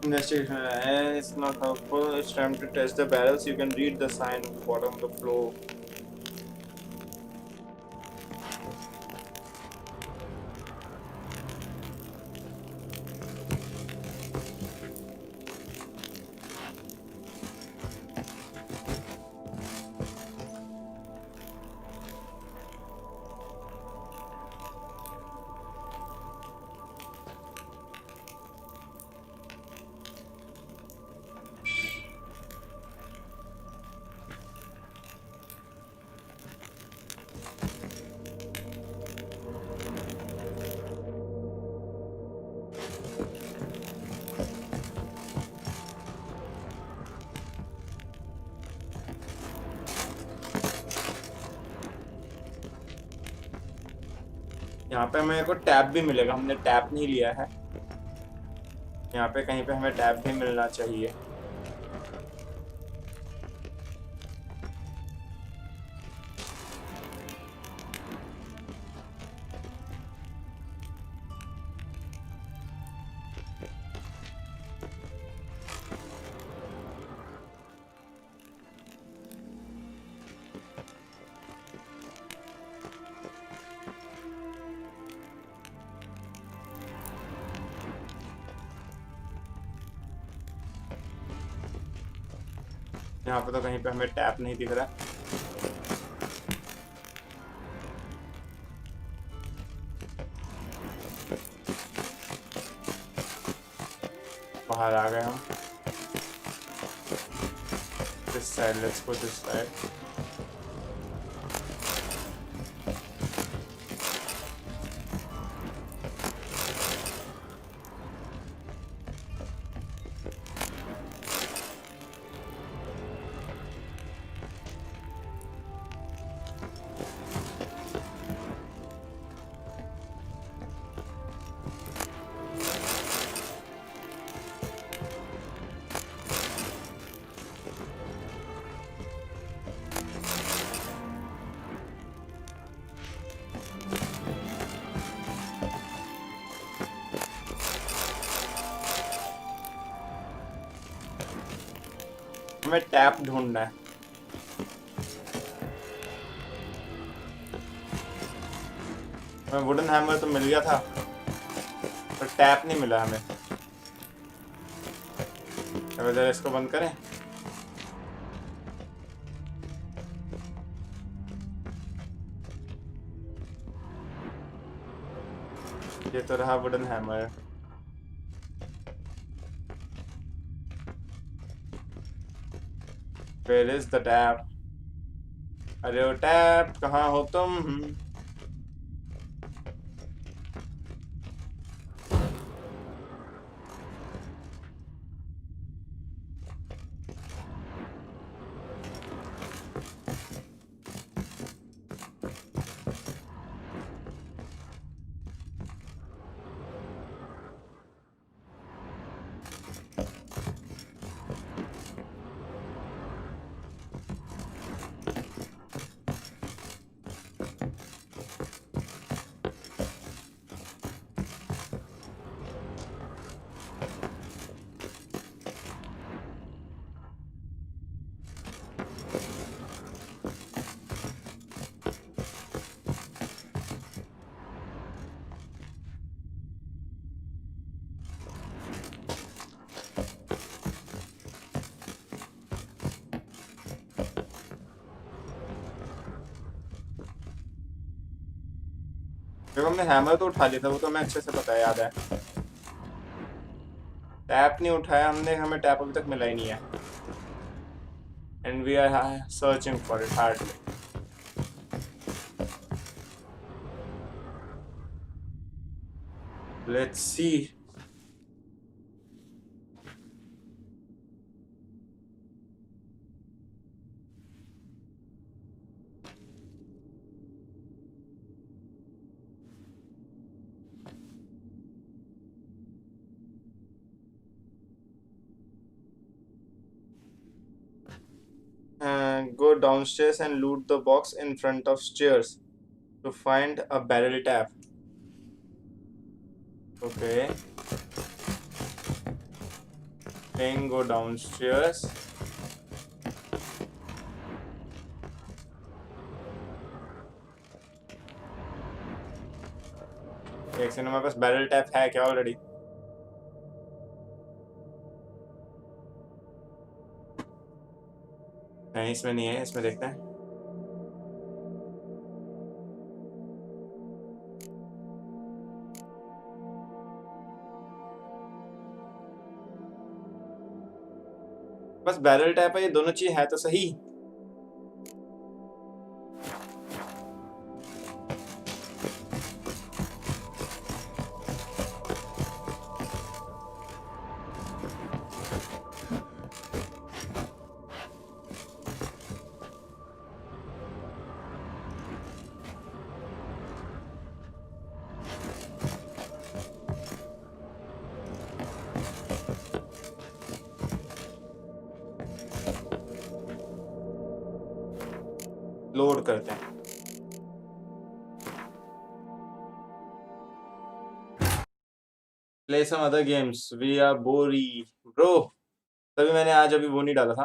Speaker 1: Investigation. It's not helpful. It's time to test the barrels. You can read the sign at the bottom of the floor. यहाँ पे मेरे को tab भी मिलेगा, हमने टैब नहीं लिया है। यहाँ पे कहीं पे हमें टैब भी मिलना चाहिए। यहाँ पे तो कहीं पे हमें टैप नहीं दिख रहा। बाहर आ गए हम। This side, let's go this side. हमें टैप ढूंढना है। हमें वुडन हैमर तो मिल गया था पर टैप नहीं मिला हमें। अब जरा इसको बंद करें। ये तो रहा wooden hammer. Where is the tap? अरे वो टैप कहाँ हो तुम? जब हमने हैमर तो उठा लिया था, वो तो हमें अच्छे से पता है, याद है। टैप नहीं उठाया हमने, हमें टैप अभी तक मिला ही नहीं है। And we are searching for it hardly. Let's see. Go downstairs and loot the box in front of stairs to find a barrel tap. Okay. Then go downstairs. एक सेकंड, हमारे पास बैरल टैप है क्या already? नहीं, इसमें नहीं है, इसमें देखते हैं। बस बैरल टैप है, ये दोनों चीज है तो सही। लोड करते हैं। Play some other games, we are bored bro. तभी मैंने आज अभी वो नहीं डाला था।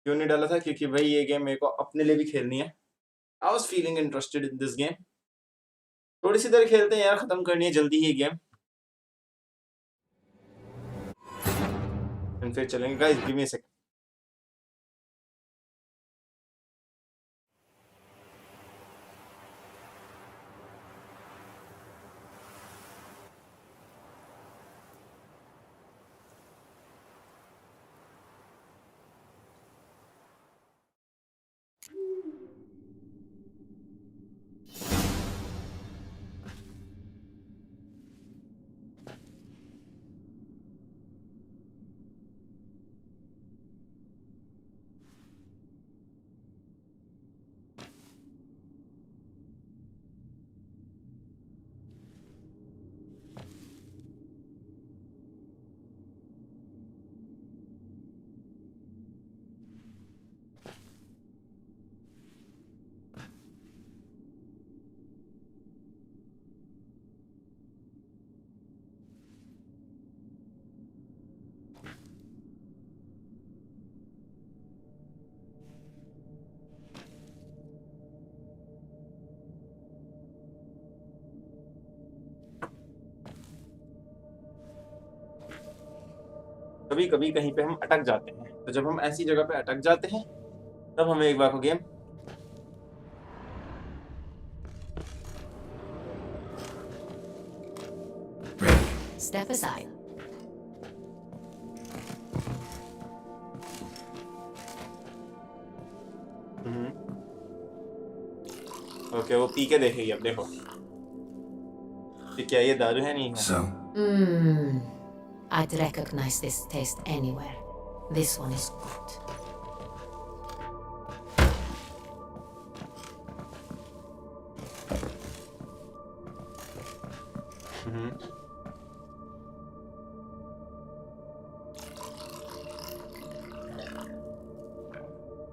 Speaker 1: क्यों नहीं डाला था? क्योंकि भाई ये गेम मेरे को अपने लिए भी खेलनी है। I was feeling interested in this game. थोड़ी सी देर खेलते हैं यार, खत्म करनी है जल्दी ही गेम, फिर चलेंगे। Guys give me a second. कभी कभी कहीं पे हम अटक जाते हैं, तो जब हम ऐसी जगह पे अटक जाते हैं तब हमें एक बार को गेम
Speaker 12: Step aside.
Speaker 1: ओके वो पी के देखेगी अब देखो कि क्या ये दारू है नहीं है।
Speaker 2: So,
Speaker 12: I'd recognize this taste anywhere. This one is good.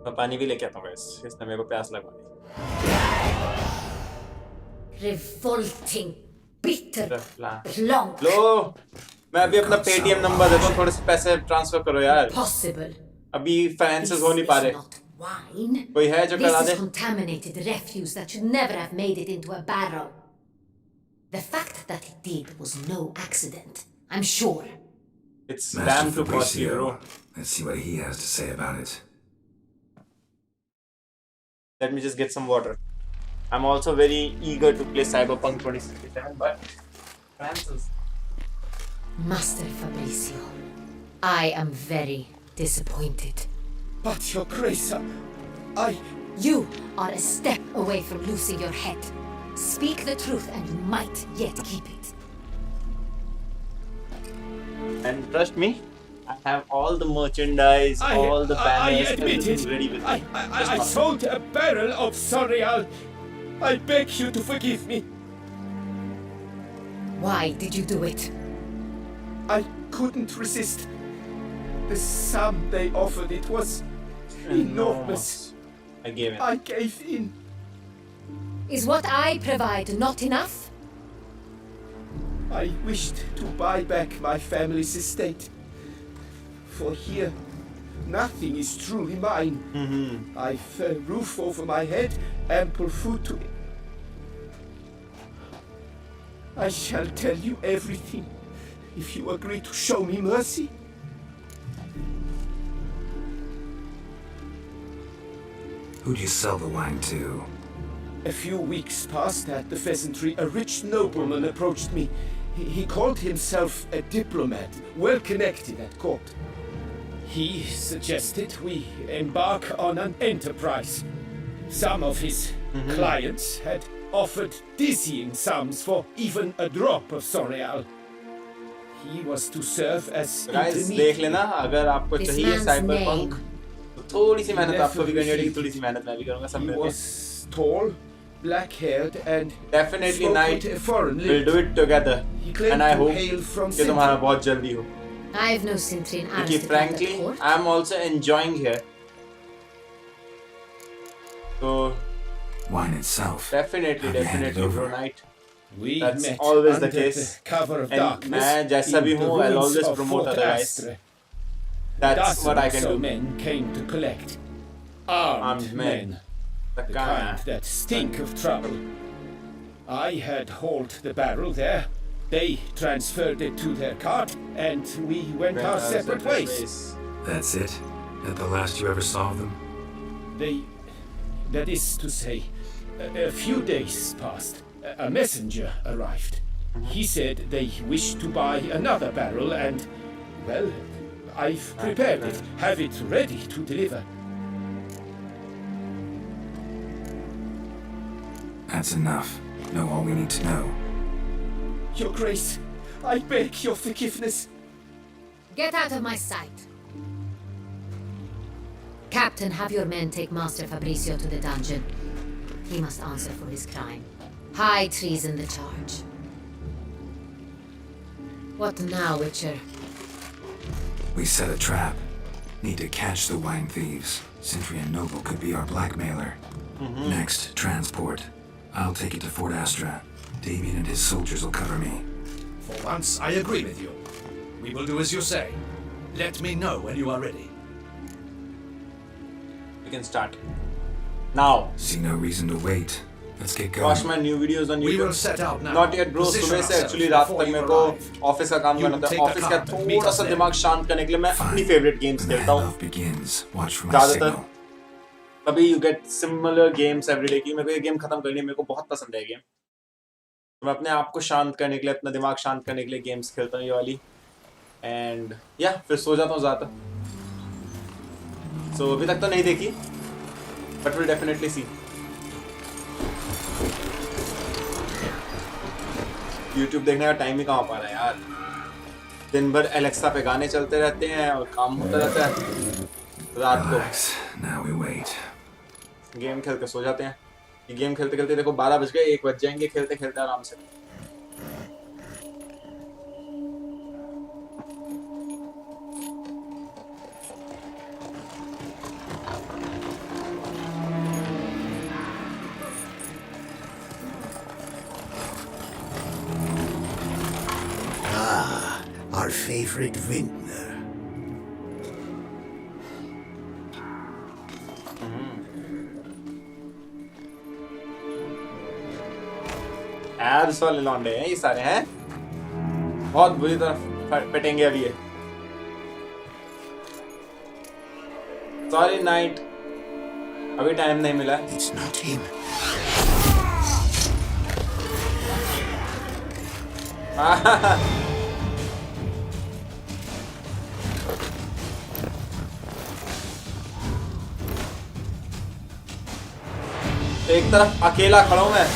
Speaker 1: मैं पानी भी लेके आता हूँ गाइस, इसने मेरे को प्यास लगवा दी।
Speaker 12: Revolting, bitter,
Speaker 1: लो मैं अभी अपना पेटीएम नंबर देता हूँ, थोड़े से पैसे ट्रांसफर करो यार।
Speaker 12: Possible.
Speaker 1: अभी फाइनेंसेस हो नहीं पा रहे।
Speaker 12: Wine.
Speaker 1: कोई है जो करा
Speaker 12: This
Speaker 1: they?
Speaker 12: is contaminated refuse that should never have made it into a barrel. The fact that it did was no accident, I'm sure.
Speaker 1: It's
Speaker 2: Master
Speaker 1: damn too costly, bro.
Speaker 2: Fabricio, let's see what he has to say about it.
Speaker 1: Let me just get some water. I'm also very eager to play Cyberpunk 2077, but Francis.
Speaker 12: Master Fabricio, I am very disappointed.
Speaker 9: But your grace, I...
Speaker 12: You are a step away from losing your head. Speak the truth and you might yet keep it.
Speaker 1: And trust me, I have all the merchandise, all the banners,
Speaker 9: I admit
Speaker 1: everything
Speaker 9: it.
Speaker 1: ready with me.
Speaker 9: I sold a barrel of Sorial. I beg you to forgive me.
Speaker 12: Why did you do it?
Speaker 9: I couldn't resist. The sum they offered, it was enormous.
Speaker 1: I gave in.
Speaker 9: I gave in.
Speaker 12: Is what I provide not enough?
Speaker 9: I wished to buy back my family's estate. For here, nothing is truly mine. I've a roof over my head, ample food to eat. I shall tell you everything, if you agree to show me mercy.
Speaker 2: Who'd you sell the wine to?
Speaker 9: A few weeks past at the pheasantry, a rich nobleman approached me. He called himself a diplomat, well connected at court. He suggested we embark on an enterprise. Some of his clients had offered dizzying sums for even a drop of Sorial. He was to serve as
Speaker 1: Guys, देख लेना अगर आपको चाहिए Cyberpunk, तो थोड़ी सी मेहनत आपको भी करनी पड़ेगी, थोड़ी सी मेहनत मैं भी करूँगा सब मिलके.
Speaker 9: He was tall, black-haired, and
Speaker 1: definitely night.
Speaker 9: a foreign
Speaker 1: We'll do it together, and I hope कि तुम्हारा बहुत जल्दी हो.
Speaker 12: I have no Cintrin
Speaker 1: Because frankly, I'm also enjoying here. So
Speaker 2: wine itself.
Speaker 1: Definitely, bro, night.
Speaker 9: We
Speaker 1: That's
Speaker 9: met
Speaker 1: always the
Speaker 9: under
Speaker 1: case.
Speaker 9: Cover of
Speaker 1: And
Speaker 9: darkness
Speaker 1: मैं जैसा भी
Speaker 9: in the
Speaker 1: हूँ, I'll
Speaker 9: ruins
Speaker 1: always
Speaker 9: of
Speaker 1: promote
Speaker 9: Fort
Speaker 1: other guys.
Speaker 9: Astre.
Speaker 1: That's what I can
Speaker 9: Dozens
Speaker 1: do.
Speaker 9: of men came to collect. Armed men.
Speaker 1: The
Speaker 9: The kind that stink of trouble. I had hauled the barrel there. They transferred it to their cart, and we went our separate ways.
Speaker 2: That's it? That the last you ever saw of them?
Speaker 9: That is to say, a few days passed. A messenger arrived. He said they wished to buy another barrel and, well, I've prepared it. Have it ready to deliver.
Speaker 2: That's enough. Know all we need to know.
Speaker 9: Your Grace, I beg your forgiveness.
Speaker 12: Get out of my sight. Captain, have your men take Master Fabricio to the dungeon. He must answer for his crime. High treason the charge. What now, Witcher?
Speaker 2: We set a trap. Need to catch the wine thieves. Sentry and Noble could be our blackmailer. Next, transport. I'll take it to Fort Astra. Damien and his soldiers will cover me.
Speaker 10: For once, I agree with you. We will do as you say. Let me know when you are ready.
Speaker 1: We can start. Now.
Speaker 2: See no reason to wait. Let's get
Speaker 1: Watch
Speaker 2: going.
Speaker 1: my new videos on
Speaker 10: We
Speaker 1: YouTube.
Speaker 10: will set out now.
Speaker 1: Not yet, bro.
Speaker 10: Position
Speaker 1: सुबह से
Speaker 10: ourselves
Speaker 1: actually रात
Speaker 10: before
Speaker 1: तक
Speaker 10: you
Speaker 1: मेरे को
Speaker 10: arrive.
Speaker 1: Office का काम
Speaker 10: You
Speaker 1: करना था.
Speaker 10: take the
Speaker 1: ऑफिस का
Speaker 10: car and meet
Speaker 1: थोड़ा
Speaker 10: us
Speaker 1: सा
Speaker 10: there.
Speaker 1: दिमाग शांत करने के लिए मैं अपनी फेवरेट गेम्स
Speaker 2: When the
Speaker 1: खेलता हूँ.
Speaker 2: handoff begins, watch for my
Speaker 1: ज़्यादातर
Speaker 2: signal.
Speaker 1: अभी you get similar games every day की मेरे को ये गेम खत्म करनी है. मेरे को बहुत पसंद है ये गेम. मैं अपने आप को शांत करने के लिए, अपना दिमाग शांत करने के लिए गेम्स खेलता हूँ ये वाली. एंड या फिर सो जाता हूँ ज़्यादातर. सो अभी तक तो नहीं देखी, but will definitely see. YouTube देखने का टाइम ही कहाँ पा रहा है यार. दिन भर एलेक्सा पे गाने चलते रहते हैं और काम होता रहता है. रात को
Speaker 2: Relax. Now we wait.
Speaker 1: Game खेल के सो जाते हैं. ये गेम खेलते खेलते देखो 12 बज गए, 1 बज जाएंगे खेलते खेलते आराम से.
Speaker 4: Our favorite vintner.
Speaker 1: एब्स वाले लौंडे हैं ये सारे हैं. बहुत बुरी तरह पिटेंगे अभी ये. सॉरी नाइट, अभी टाइम नहीं मिला.
Speaker 4: It's not him.
Speaker 1: एक तरफ अकेला खड़ा हूं मैं.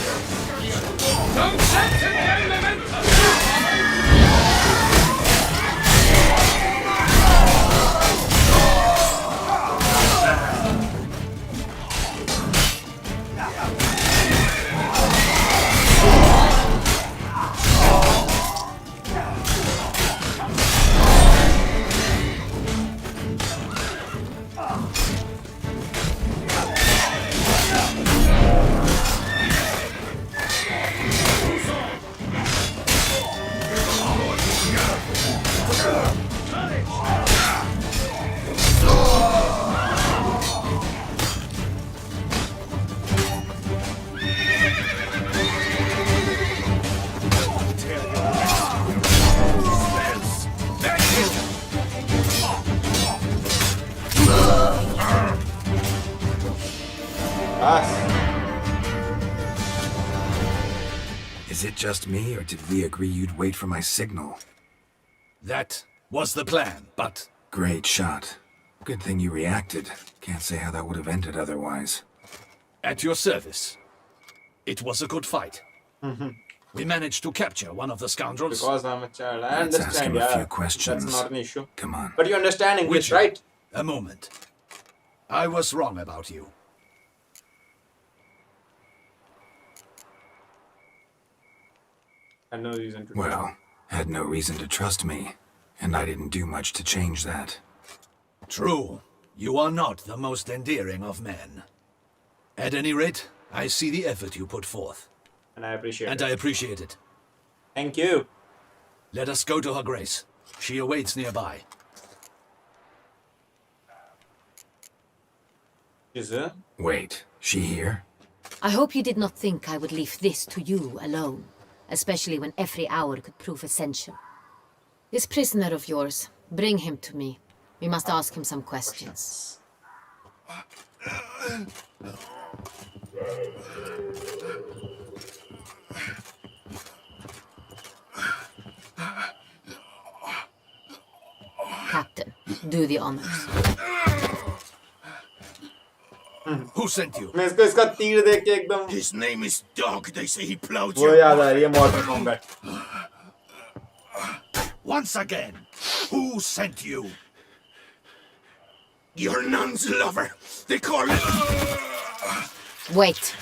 Speaker 2: Is it just me, or did we agree you'd wait for my signal?
Speaker 10: That was the plan, but
Speaker 2: Great shot. Good thing you reacted. Can't say how that would have ended otherwise.
Speaker 10: at your service. It was a good fight. We managed to capture one of the scoundrels.
Speaker 1: Because I'm a child, I
Speaker 2: Let's ask
Speaker 1: understand.
Speaker 2: him a few
Speaker 1: Yeah,
Speaker 2: questions.
Speaker 1: that's not an issue.
Speaker 2: Come on.
Speaker 1: But you understand English,
Speaker 10: Witcher,
Speaker 1: right?
Speaker 10: A moment. I was wrong about you.
Speaker 1: Had no reason to.
Speaker 2: Well, had no reason to trust me, and I didn't do much to change that.
Speaker 10: True. You are not the most endearing of men. At any rate, I see the effort you put forth.
Speaker 1: And I appreciate
Speaker 10: And
Speaker 1: it.
Speaker 10: I appreciate it.
Speaker 1: Thank you.
Speaker 10: Let us go to her grace. She awaits nearby.
Speaker 1: Is it?
Speaker 2: Wait, she here?
Speaker 12: I hope you did not think I would leave this to you alone, especially when every hour could prove essential. This prisoner of yours, bring him to me. We must ask him some questions. Captain, do the honors.
Speaker 10: Who sent you?
Speaker 1: मैं इसको इसका तीर देख के एकदम
Speaker 6: His name is Dog. They say he plowed
Speaker 1: वो
Speaker 6: your
Speaker 1: याद आ रही है Mortal Kombat.
Speaker 6: Once again, who sent you? Your nun's lover. They call it.
Speaker 12: Wait.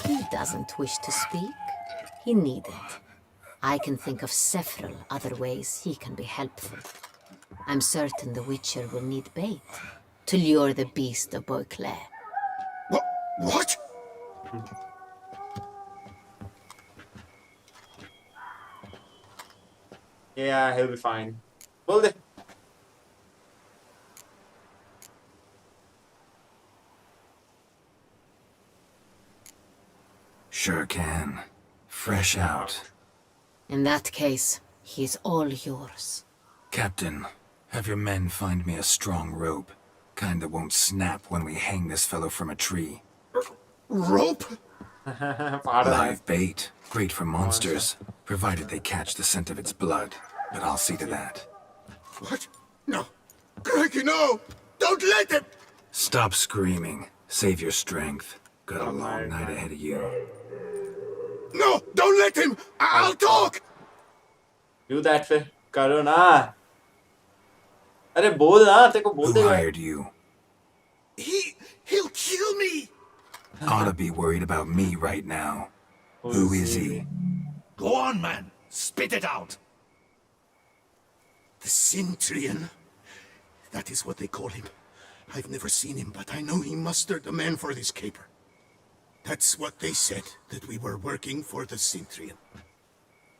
Speaker 12: He doesn't wish to speak. He needn't. I can think of several other ways he can be helpful. I'm certain the Witcher will need bait to lure the beast of Beauclair.
Speaker 6: What?
Speaker 1: Yeah, he'll be fine. Hold it.
Speaker 2: Sure can. Fresh out.
Speaker 12: In that case, he's all yours.
Speaker 2: Captain, have your men find me a strong rope. Kind that won't snap when we hang this fellow from a tree.
Speaker 5: Rope?
Speaker 2: Live bait. Great for monsters, provided they catch the scent of its blood. But I'll see to that.
Speaker 5: What? No. Crikey, no! Don't let him!
Speaker 2: Stop screaming. Save your strength. Got a long night ahead of you.
Speaker 5: No! Don't let him! I'll talk!
Speaker 1: Do that फिर करो ना अरे बोल ना तेरे को बोल
Speaker 2: Who
Speaker 1: देगा
Speaker 2: hired you?
Speaker 5: He'll kill me!
Speaker 2: Ought to be worried about me right now. Who is he?
Speaker 10: Go on, man. Spit it out.
Speaker 5: The Centurion. That is what they call him. I've never seen him, but I know he mustered a man for this caper. That's what they said, that we were working for the Centurion.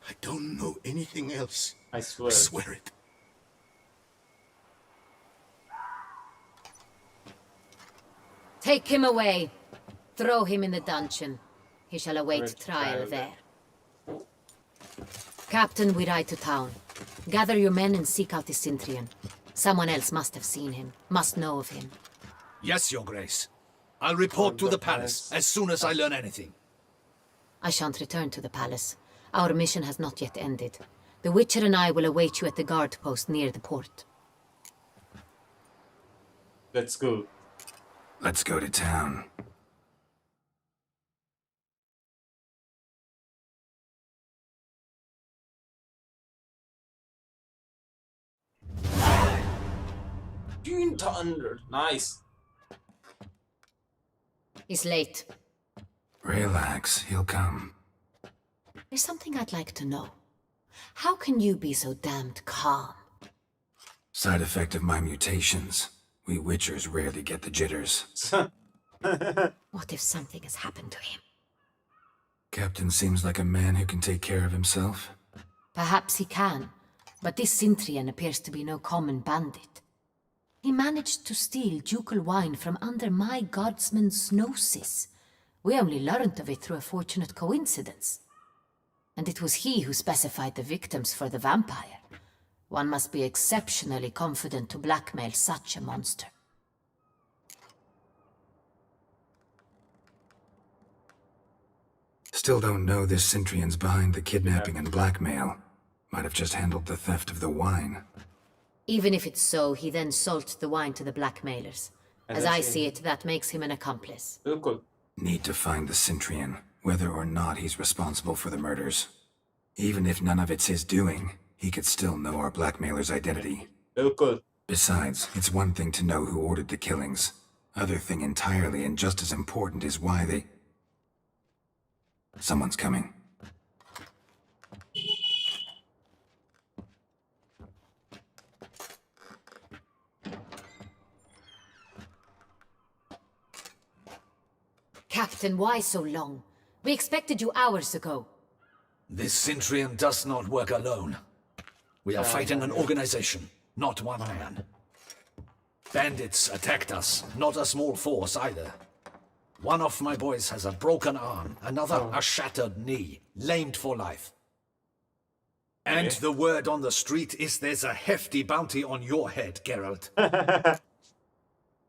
Speaker 5: I don't know anything else.
Speaker 1: I swear.
Speaker 5: I swear it.
Speaker 12: Take him away. Throw him in the dungeon. He shall await trial there. Captain, we ride to town. Gather your men and seek out the Centurion. Someone else must have seen him, must know of him.
Speaker 10: Yes, Your Grace. I'll report to the palace as soon as I learn anything.
Speaker 12: I shan't return to the palace. Our mission has not yet ended. The Witcher and I will await you at the guard post near the port.
Speaker 1: Let's go.
Speaker 2: Let's go to town.
Speaker 1: Nice.
Speaker 12: He's late.
Speaker 2: Relax, he'll come.
Speaker 12: There's something I'd like to know. How can you be so damned calm?
Speaker 2: Side effect of my mutations. We Witchers rarely get the jitters.
Speaker 12: What if something has happened to him?
Speaker 2: Captain seems like a man who can take care of himself.
Speaker 12: Perhaps he can, but this Centurion appears to be no common bandit. He managed to steal ducal wine from under my guardsman's noses. We only learned of it through a fortunate coincidence. And it was he who specified the victims for the vampire. One must be exceptionally confident to blackmail such a monster.
Speaker 2: Still don't know this Centurion's behind the kidnapping and blackmail. Might have just handled the theft of the wine.
Speaker 12: Even if it's so, he then sold the wine to the blackmailers. As I see it, that makes him an accomplice.
Speaker 2: Need to find the Centurion, whether or not he's responsible for the murders. Even if none of it's his doing, he could still know our blackmailer's identity. Besides, it's one thing to know who ordered the killings. Other thing entirely, and just as important, is why they... Someone's coming.
Speaker 12: Captain, why so long? We expected you hours ago.
Speaker 10: This Centurion does not work alone. We are fighting an organization, not one man. Bandits attacked us, not a small force either. One of my boys has a broken arm, another a shattered knee, lamed for life. And the word on the street is there's a hefty bounty on your head, Geralt.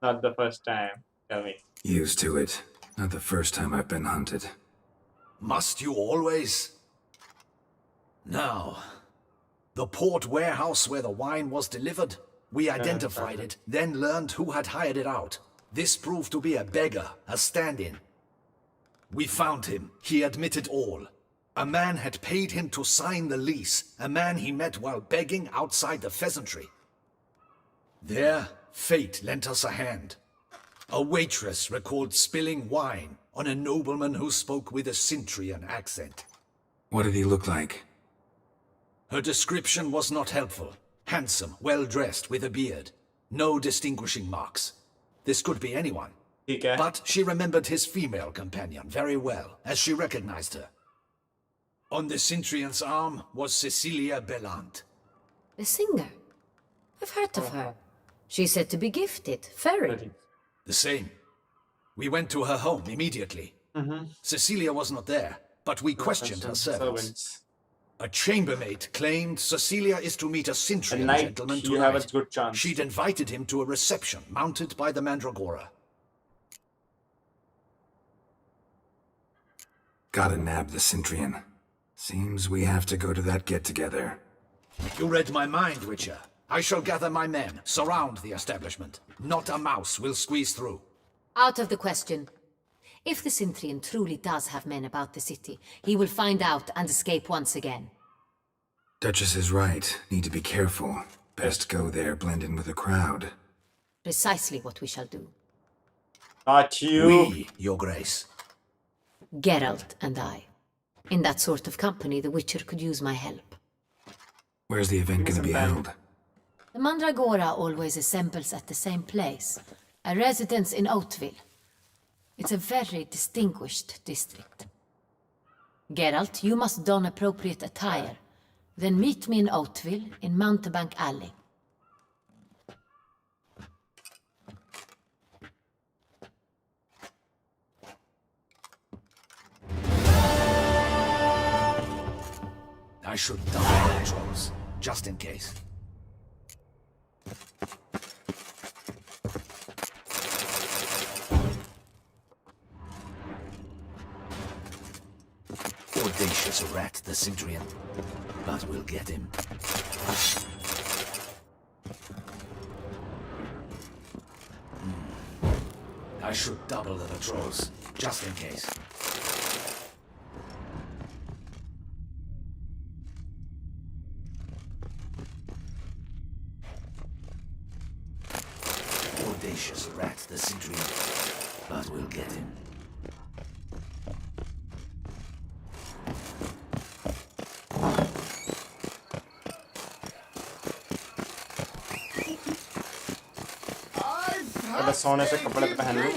Speaker 1: Not the first time. Tell me.
Speaker 2: Used to it. Not the first time I've been hunted.
Speaker 10: Must you always? Now, the port warehouse where the wine was delivered, we identified it, then learned who had hired it out. This proved to be a beggar, a stand-in. We found him. He admitted all. A man had paid him to sign the lease, a man he met while begging outside the pheasantry. There, fate lent us a hand. A waitress recalled spilling wine on a nobleman who spoke with a Centurion accent.
Speaker 2: What did he look like?
Speaker 10: Her description was not helpful. Handsome, well-dressed, with a beard. No distinguishing marks. This could be anyone. But she remembered his female companion very well, as she recognized her. On the Centurion's arm was Cecilia Bellant.
Speaker 12: The singer? I've heard of her. She's said to be gifted, fairy.
Speaker 10: The same. We went to her home immediately. Cecilia was not there, but we questioned her servants. A chambermaid claimed Cecilia is to meet a Cintrian
Speaker 1: night,
Speaker 10: gentleman
Speaker 1: you have a
Speaker 10: tonight.
Speaker 1: good chance.
Speaker 10: She'd invited him to a reception mounted by the Mandragora.
Speaker 2: Gotta nab the Cintrian. Seems we have to go to that get-together.
Speaker 10: You read my mind, Witcher. I shall gather my men, surround the establishment. Not a mouse will squeeze through.
Speaker 12: Out of the question. If the Cintrian truly does have men about the city, he will find out and escape once again.
Speaker 2: Duchess is right. Need to be careful. Best go there, blend in with the crowd.
Speaker 12: Precisely what we shall do.
Speaker 1: Not you.
Speaker 10: We, Your Grace.
Speaker 12: Geralt and I. In that sort of company, the Witcher could use my help.
Speaker 2: Where's the event gonna be held?
Speaker 12: The Mandragora always assembles at the same place, a residence in Oatville. It's a very distinguished district. Geralt, you must don appropriate attire. Then meet me in Oatville, in Mountebank Alley.
Speaker 10: I should double the trolls, just in case. Audacious rat, the Cintrian. But we'll get him. I should double the patrols, just in case. Audacious rat, the Cintrian. But we'll get him.
Speaker 1: सोने से कपड़े पहन लूं।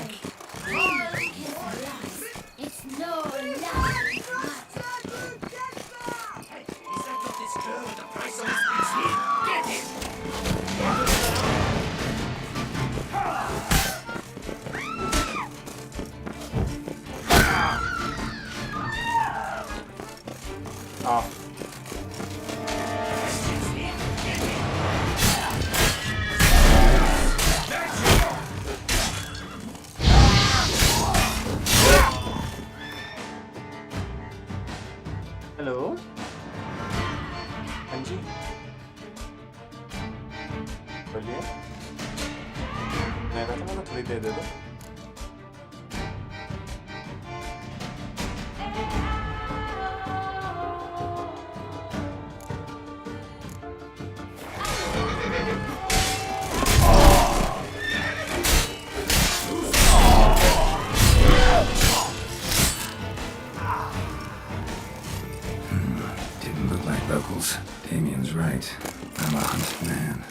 Speaker 2: Damien's right. I'm a hunted man.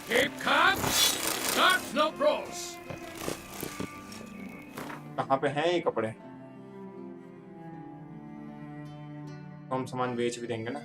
Speaker 6: Keep calm. Start no brawls.
Speaker 1: कहाँ पे हैं ये कपड़े? हम सामान बेच भी देंगे ना?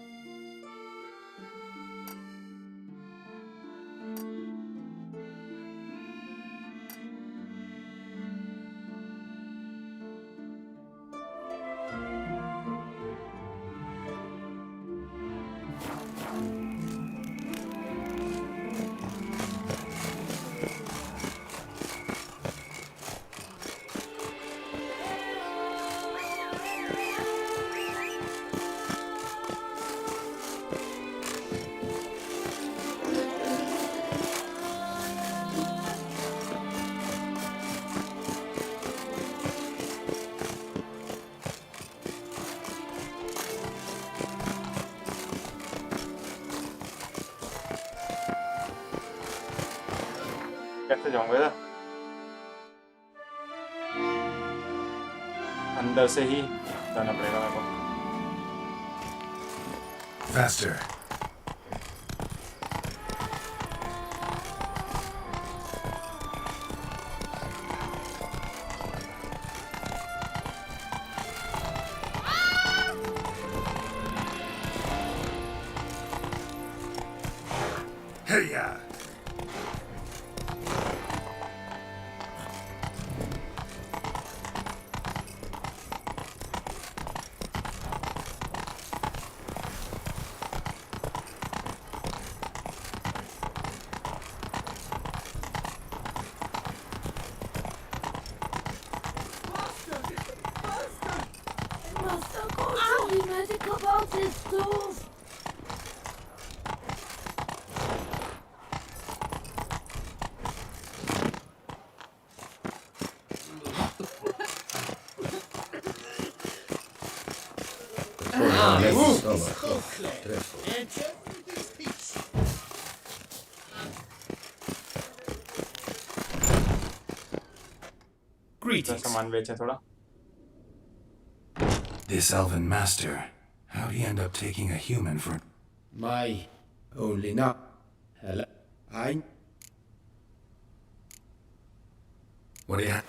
Speaker 1: कैसे जाऊंगा इधर? अंदर से ही जाना पड़ेगा मेरे को।
Speaker 2: Faster.
Speaker 5: Hey-ya!
Speaker 10: Greetings.
Speaker 1: सामान बेचे थोड़ा.
Speaker 2: This elven master, how'd he end up taking a human for...
Speaker 9: My only now. Hello. I'm.
Speaker 2: What do you have?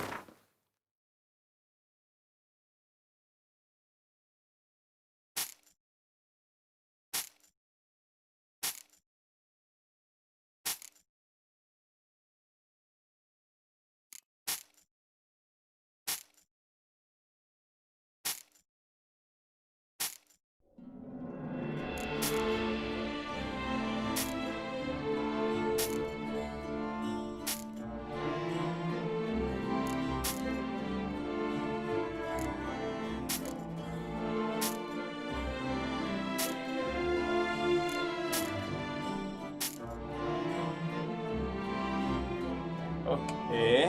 Speaker 1: Okay.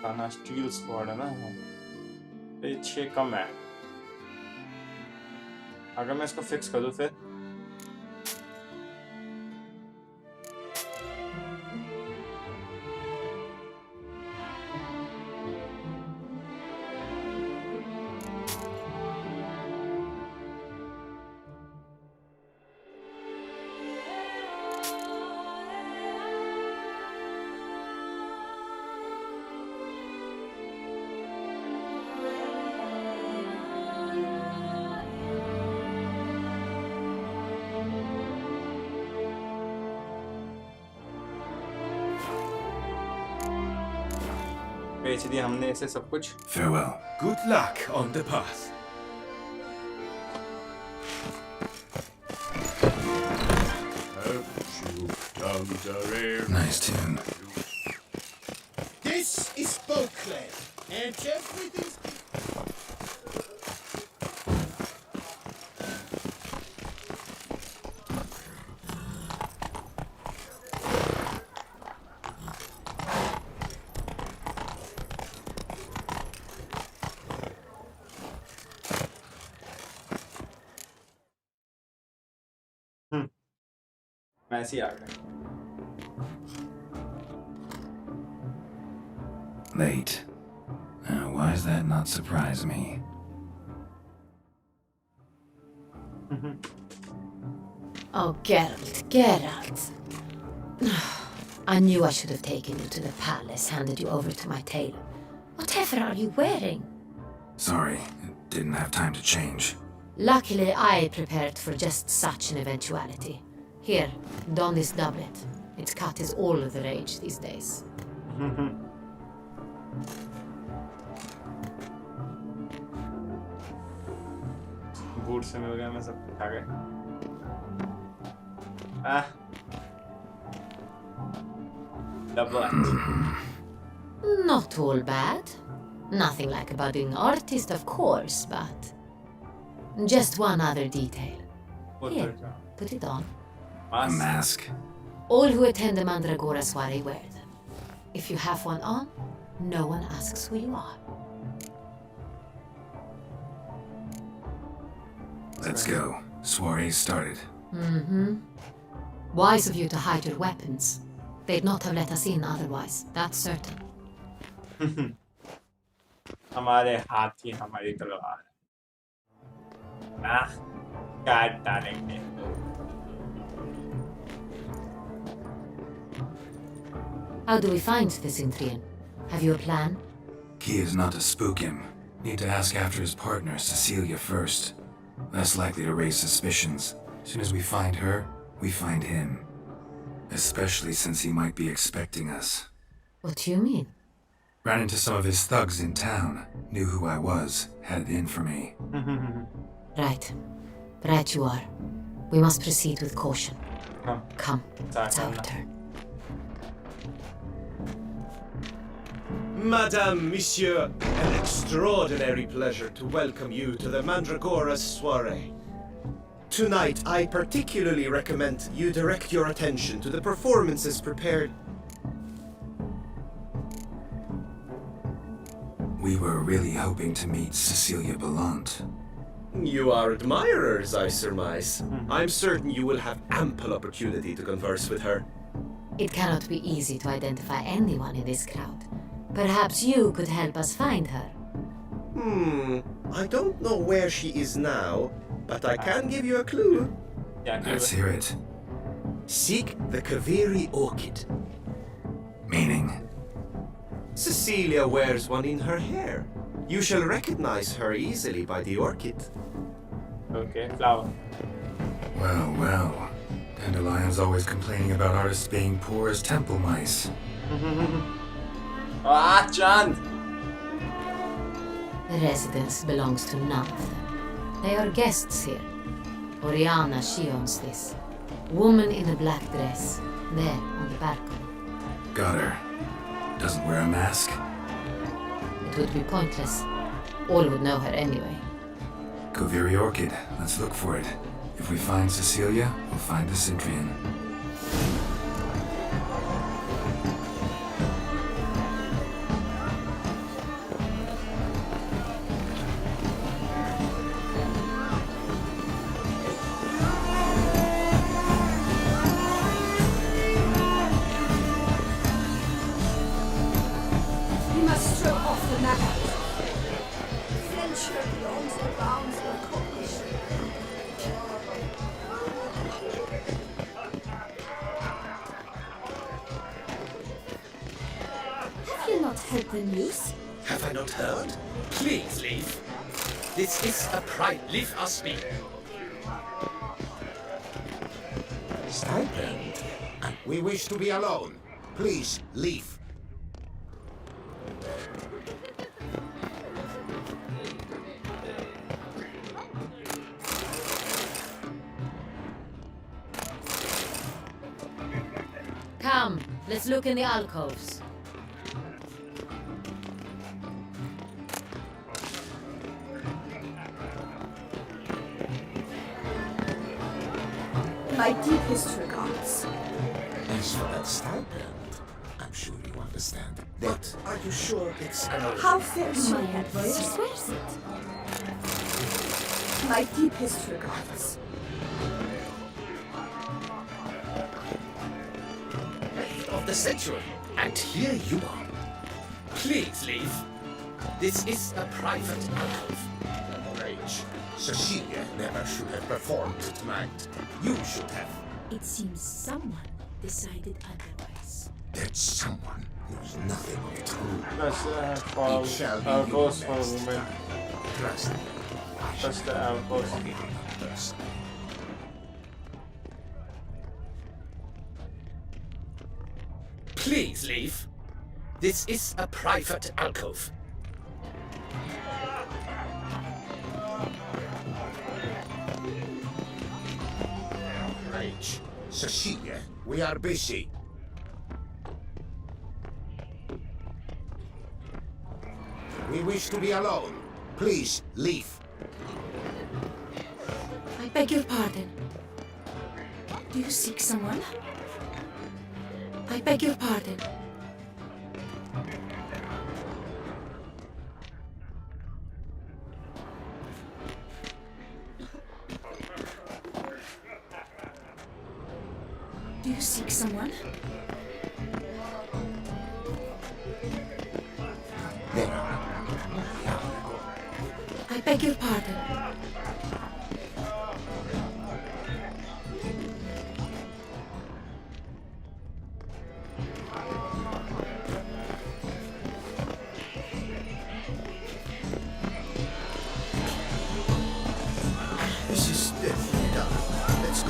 Speaker 1: खाना स्टील स्क्वाड है ना. पीछे कम है. अगर मैं इसको फिक्स कर दूं फिर बेच दिया हमने इसे सब कुछ.
Speaker 2: Farewell.
Speaker 6: Good luck on the path.
Speaker 2: Nice tune.
Speaker 6: This is Boatland, and everything's...
Speaker 1: ऐसे ही आ गए.
Speaker 2: Late. Now, why does that not surprise me?
Speaker 12: Oh, Geralt, Geralt. I knew I should have taken you to the palace, handed you over to my tailor. Whatever are you wearing?
Speaker 2: Sorry, didn't have time to change.
Speaker 12: Luckily, I prepared for just such an eventuality. Here, don this doublet. Its cut is all the rage these days.
Speaker 1: Boot से मिल गया. मैं सब खा गए. Doublet.
Speaker 12: Not all bad. Nothing like a budding artist, of course, but... Just one other detail. Here, put it on.
Speaker 2: A mask?
Speaker 12: All who attend the Mandragora soiree wear them. If you have one on, no one asks who you are.
Speaker 2: Let's go. Soiree started.
Speaker 12: Wise of you to hide your weapons. They'd not have let us in otherwise, that's certain.
Speaker 1: हमारे हाथी हमारी तलवार. काट डालेंगे.
Speaker 12: How do we find this Intrian? Have you a plan?
Speaker 2: Key is not to spook him. Need to ask after his partner, Cecilia, first. Less likely to raise suspicions. As soon as we find her, we find him. Especially since he might be expecting us.
Speaker 12: What do you mean?
Speaker 2: Ran into some of his thugs in town. Knew who I was. Had it in for me.
Speaker 12: Right. Right you are. We must proceed with caution.
Speaker 1: Huh.
Speaker 12: Come, it's our turn.
Speaker 9: Madame, Monsieur, an extraordinary pleasure to welcome you to the Mandragora's soiree. Tonight, I particularly recommend you direct your attention to the performances prepared.
Speaker 2: We were really hoping to meet Cecilia Bellant.
Speaker 9: You are admirers, I surmise. I'm certain you will have ample opportunity to converse with her.
Speaker 12: It cannot be easy to identify anyone in this crowd. Perhaps you could help us find her.
Speaker 9: I don't know where she is now, but I can give you a clue.
Speaker 1: Yeah,
Speaker 2: Let's hear it.
Speaker 9: Seek the Kaveri orchid.
Speaker 2: Meaning?
Speaker 9: Cecilia wears one in her hair. You shall recognize her easily by the orchid.
Speaker 1: Okay, flower.
Speaker 2: Well, well. Dandelion's always complaining about artists being poor as temple mice.
Speaker 1: Ah, Chand!
Speaker 12: The residence belongs to none of them. They are guests here. Oriana, she owns this. Woman in a black dress. There, on the balcony.
Speaker 2: Got her. Doesn't wear a mask?
Speaker 12: It would be pointless. All would know her anyway.
Speaker 2: Kaveri Orchid. Let's look for it. If we find Cecilia, we'll find the Cintrian.
Speaker 13: We must throw off the map. Venture beyond the bounds of cognition. Have you not heard the news?
Speaker 9: Have I not heard? Please leave. This is a pride. Leave us be.
Speaker 5: Stipend. We wish to be alone. Please, leave.
Speaker 12: Come, let's look in the alcoves.
Speaker 13: My deepest regards.
Speaker 5: As for that stipend, I'm sure you understand. That
Speaker 9: Are you sure it's an
Speaker 13: How fares
Speaker 7: My
Speaker 13: your
Speaker 7: advice
Speaker 13: advice?
Speaker 7: swears it.
Speaker 13: My deepest regards.
Speaker 9: of the century? And here you are. Please leave. This is a private alcove.
Speaker 5: rage. Cecilia never should have performed tonight. You should have.
Speaker 7: It seems someone decided otherwise.
Speaker 5: That someone knows nothing of it.
Speaker 1: That's
Speaker 5: It shall be you
Speaker 1: goes for
Speaker 5: next.
Speaker 1: women.
Speaker 5: Trust me. I shall
Speaker 1: That's the outpost.
Speaker 5: forgive you first.
Speaker 9: Please leave. This is a private alcove.
Speaker 5: Rage. Cecilia, we are busy. We wish to be alone. Please, leave.
Speaker 13: I beg your pardon. Do you seek someone? I beg your pardon. Do you seek someone?
Speaker 5: There are.
Speaker 13: I beg your pardon.
Speaker 3: This is definitely done. Let's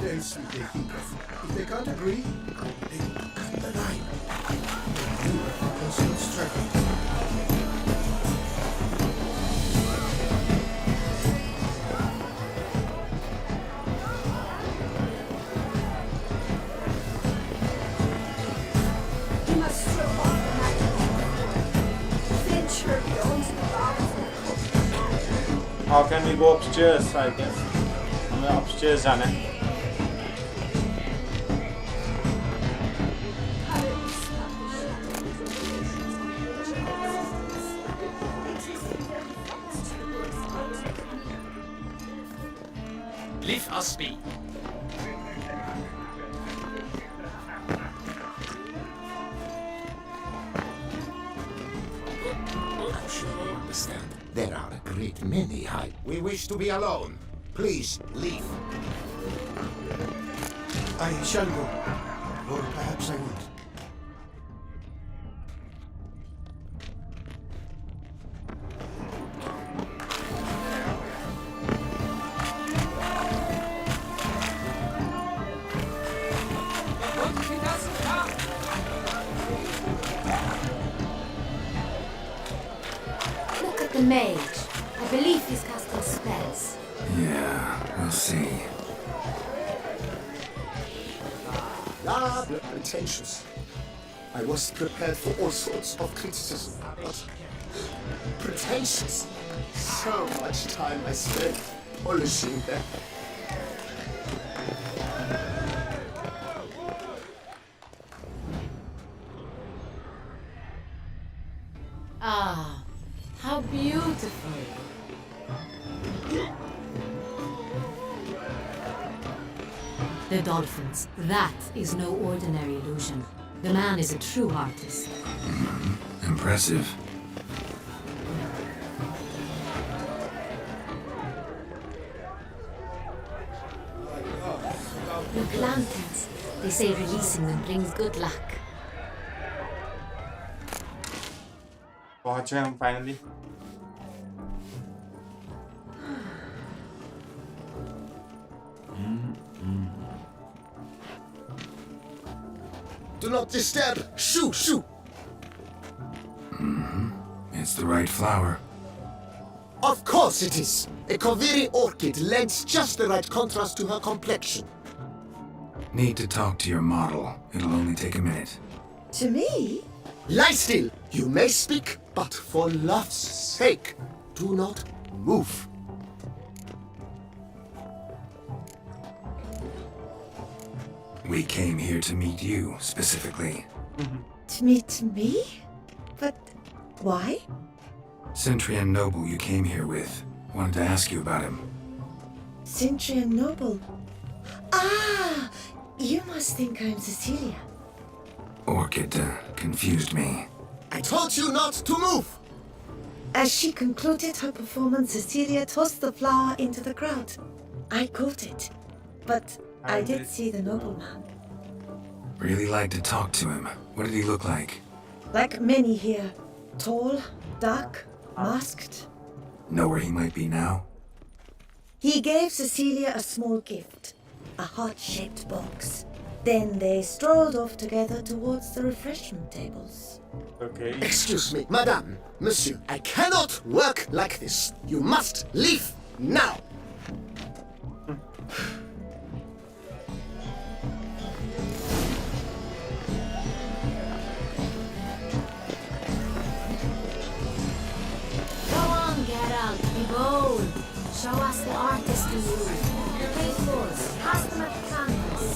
Speaker 3: Confidence they think of. If they can't agree, they need to cut the line. You have the personal strength.
Speaker 1: How can we go upstairs? I guess हमें upstairs जाना है.
Speaker 10: Leave us be.
Speaker 5: I'm sure you understand. There are a great many high. We wish to be alone. Please, leave.
Speaker 3: I shall go. Or perhaps I won't.
Speaker 7: Look at the mage. I believe he's casting spells.
Speaker 2: Yeah, we'll see.
Speaker 4: Pretentious. I was prepared for all sorts of criticism, but pretentious. So much time I spent polishing them.
Speaker 12: Ah, how beautiful. The dolphins. That is no ordinary illusion. The man is a true artist.
Speaker 2: Impressive.
Speaker 12: Look, lanterns. They say releasing them brings good luck.
Speaker 1: पहुंचे हम finally.
Speaker 4: Do not disturb. Shoo, shoo.
Speaker 2: It's the right flower.
Speaker 4: Of course it is. A Koviri orchid lends just the right contrast to her complexion.
Speaker 2: Need to talk to your model. It'll only take a minute.
Speaker 13: To me?
Speaker 4: Lie still. You may speak, but for love's sake, do not move.
Speaker 2: We came here to meet you, specifically.
Speaker 13: To meet me? But why?
Speaker 2: Centrian Noble you came here with. Wanted to ask you about him.
Speaker 13: Centrian Noble. Ah! You must think I'm Cecilia.
Speaker 2: Orchid confused me.
Speaker 4: I told you not to move!
Speaker 13: As she concluded her performance, Cecilia tossed the flower into the crowd. I caught it, but I did see the nobleman.
Speaker 2: Really like to talk to him. What did he look like?
Speaker 13: Like many here. Tall, dark, masked.
Speaker 2: Know where he might be now?
Speaker 13: He gave Cecilia a small gift, a heart-shaped box. Then they strolled off together towards the refreshment tables.
Speaker 1: Okay.
Speaker 4: Excuse me, madame, monsieur, I cannot work like this. You must leave now.
Speaker 7: Go on, Geralt, be bold. Show us the artist in you. Faithfuls, cast them at the canvas.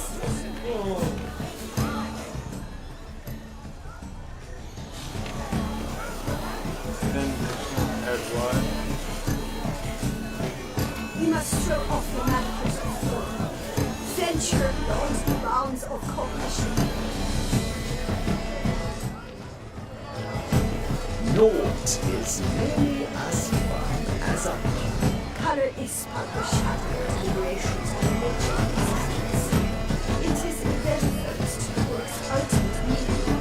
Speaker 1: Then Edward.
Speaker 14: We must throw off the manacles of form. Venture beyond the bounds of cognition.
Speaker 4: Naught is merely as fine as a
Speaker 14: Color is but the shadow of liberations of nature existence. It is then first towards ultimate meaning.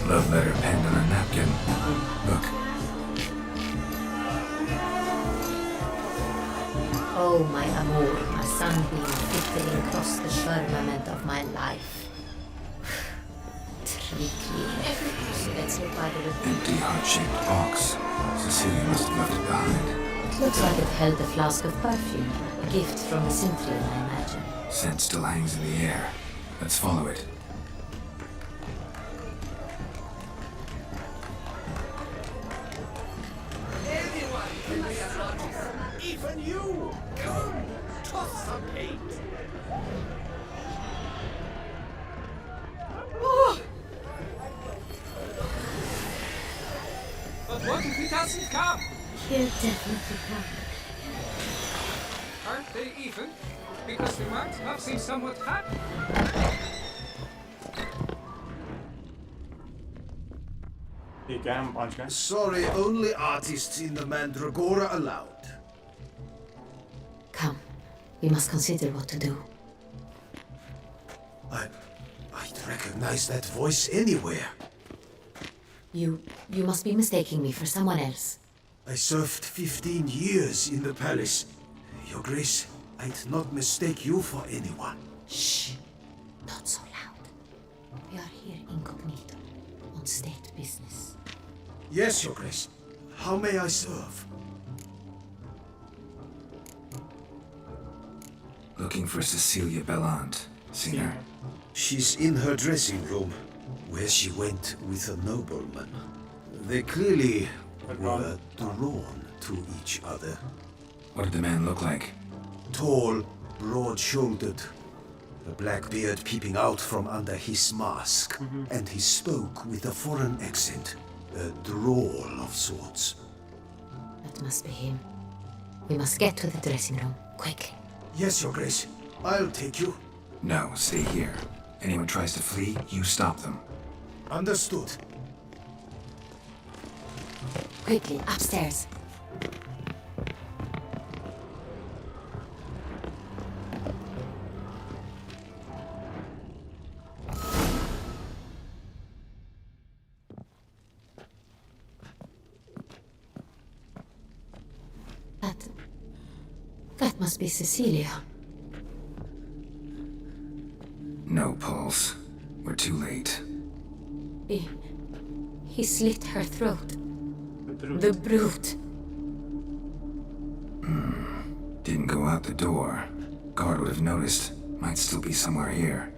Speaker 2: Love letter penned on a napkin. Look.
Speaker 12: Oh, my amour, a sunbeam flickering across the firmament of my life. Tricky. So let's look by the look.
Speaker 2: Empty, heart-shaped box. Cecilia must have left it behind.
Speaker 12: It looks like it held a flask of perfume. A gift from a Cynthia, I imagine.
Speaker 2: Scent still hangs in the air. Let's follow it.
Speaker 9: Even you! Come, toss some paint!
Speaker 15: But what if he doesn't come?
Speaker 7: He'll definitely come.
Speaker 15: Aren't they even? Because we might have seen somewhat happen.
Speaker 1: ठीक है हम पहुंच गए
Speaker 3: Sorry, only artists in the Mandragora allowed.
Speaker 12: Come, we must consider what to do.
Speaker 3: I'd recognize that voice anywhere.
Speaker 12: You must be mistaking me for someone else.
Speaker 3: I served 15 years in the palace. Your Grace, I'd not mistake you for anyone.
Speaker 12: Shh! Not so loud. We are here incognito, on state business.
Speaker 3: Yes, Your Grace. How may I serve?
Speaker 2: Looking for Cecilia Bellant. Seen her?
Speaker 3: She's in her dressing room, where she went with a nobleman. They clearly were drawn to each other.
Speaker 2: What did the man look like?
Speaker 3: Tall, broad-shouldered, a black beard peeping out from under his mask, and he spoke with a foreign accent, a drawl of sorts.
Speaker 12: That must be him. We must get to the dressing room, quickly.
Speaker 3: Yes, Your Grace. I'll take you.
Speaker 2: No, stay here. Anyone tries to flee, you stop them.
Speaker 3: Understood.
Speaker 12: Quickly, upstairs. That must be Cecilia.
Speaker 2: No pulse. We're too late.
Speaker 12: He slit her throat. The brute.
Speaker 2: Didn't go out the door. Guard would have noticed. Might still be somewhere here.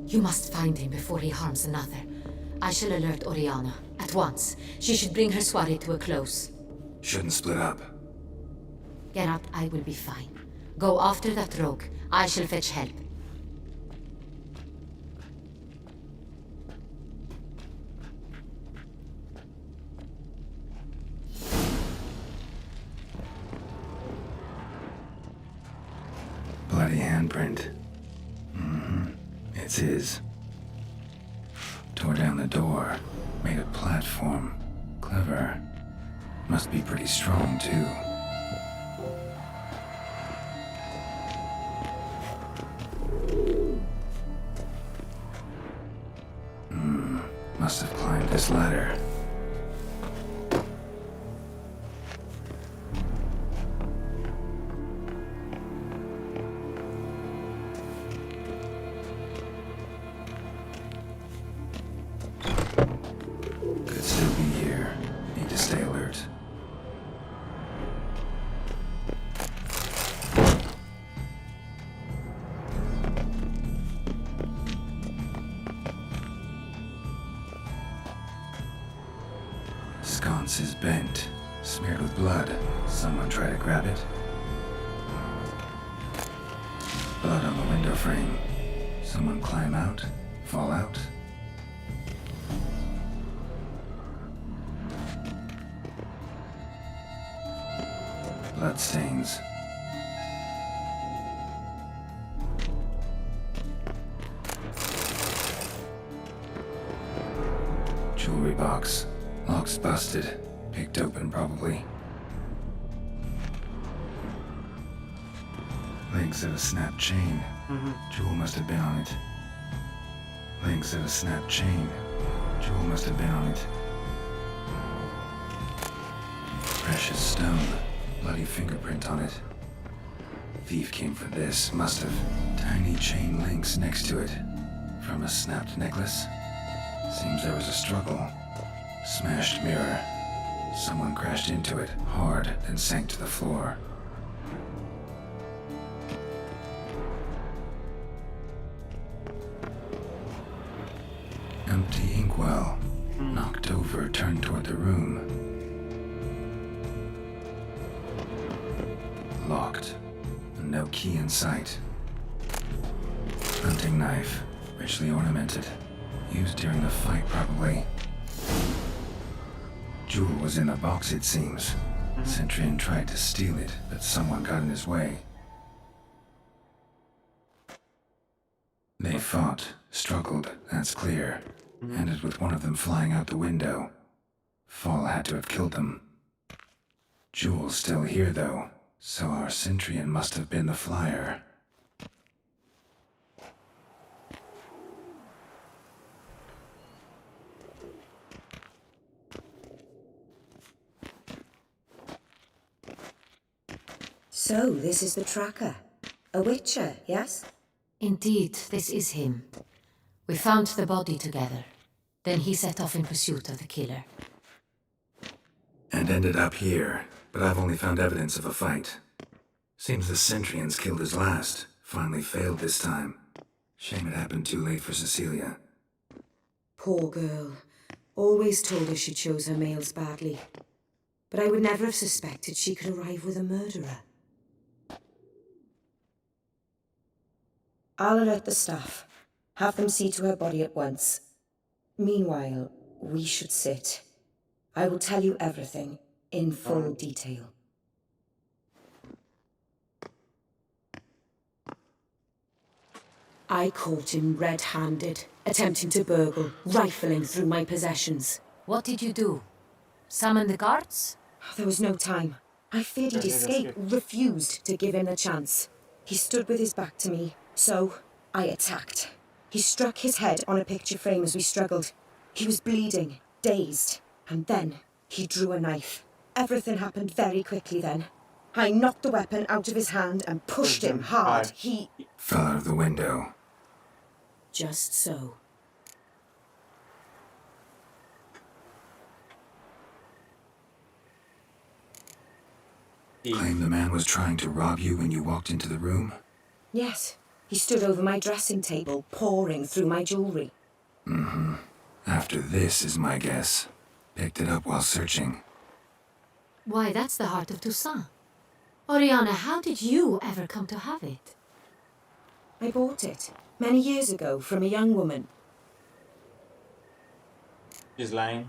Speaker 12: You must find him before he harms another. I shall alert Oriana. At once. She should bring her soirée to a close.
Speaker 2: Shouldn't split up.
Speaker 12: Get up, I will be fine. Go after that rogue. I shall fetch help.
Speaker 2: Bloody handprint. It's his. Tore down the door. Made a platform. Clever. Must be pretty strong, too. Must have climbed this ladder. Could still be here. Need to stay alert. Sconce is bent, smeared with blood. Someone try to grab it. Blood on the window frame. Someone climb out, fall out. Blood stains. Jewelry box. Lock's busted. Picked open, probably. Links of a snapped chain. Jewel must have been on it. Links of a snapped chain. Jewel must have been on it. Precious stone. bloody fingerprint on it. Thief came for this, must have. Tiny chain links next to it. From a snapped necklace. Seems there was a struggle. Smashed mirror. Someone crashed into it hard, then sank to the floor. Empty inkwell. Knocked over, turned toward the room. Locked. No key in sight. Hunting knife. Richly ornamented. Used during the fight, probably. Jewel was in the box, it seems. Centurion tried to steal it, but someone got in his way. They fought, struggled, that's clear. Ended with one of them flying out the window. Fall had to have killed them. Jewel's still here, though, so our Centurion must have been the flyer.
Speaker 13: So, this is the tracker. A witcher, yes?
Speaker 12: Indeed, this is him. We found the body together. Then he set off in pursuit of the killer.
Speaker 2: And ended up here, but I've only found evidence of a fight. Seems the Centurions killed his last. Finally failed this time. Shame it happened too late for Cecilia.
Speaker 16: Poor girl. Always told her she chose her males badly. But I would never have suspected she could arrive with a murderer.
Speaker 13: I'll alert the staff. Have them see to her body at once. Meanwhile, we should sit. I will tell you everything, in full detail.
Speaker 16: I caught him red-handed, attempting to burgle, rifling through my possessions.
Speaker 12: What did you do? Summon the guards?
Speaker 16: There was no time. I feared he'd escape, refused to give him the chance. He stood with his back to me, so I attacked. He struck his head on a picture frame as we struggled. He was bleeding, dazed, and then he drew a knife. Everything happened very quickly then. I knocked the weapon out of his hand and pushed him hard. He
Speaker 2: fell out of the window.
Speaker 16: Just so.
Speaker 2: Claim the man was trying to rob you when you walked into the room?
Speaker 16: Yes. He stood over my dressing table, pouring through my jewelry.
Speaker 2: Mm-hmm. After this is my guess. Picked it up while searching.
Speaker 12: Why, that's the heart of Toussaint. Oriana, how did you ever come to have it?
Speaker 16: I bought it, many years ago, from a young woman.
Speaker 1: She's lying.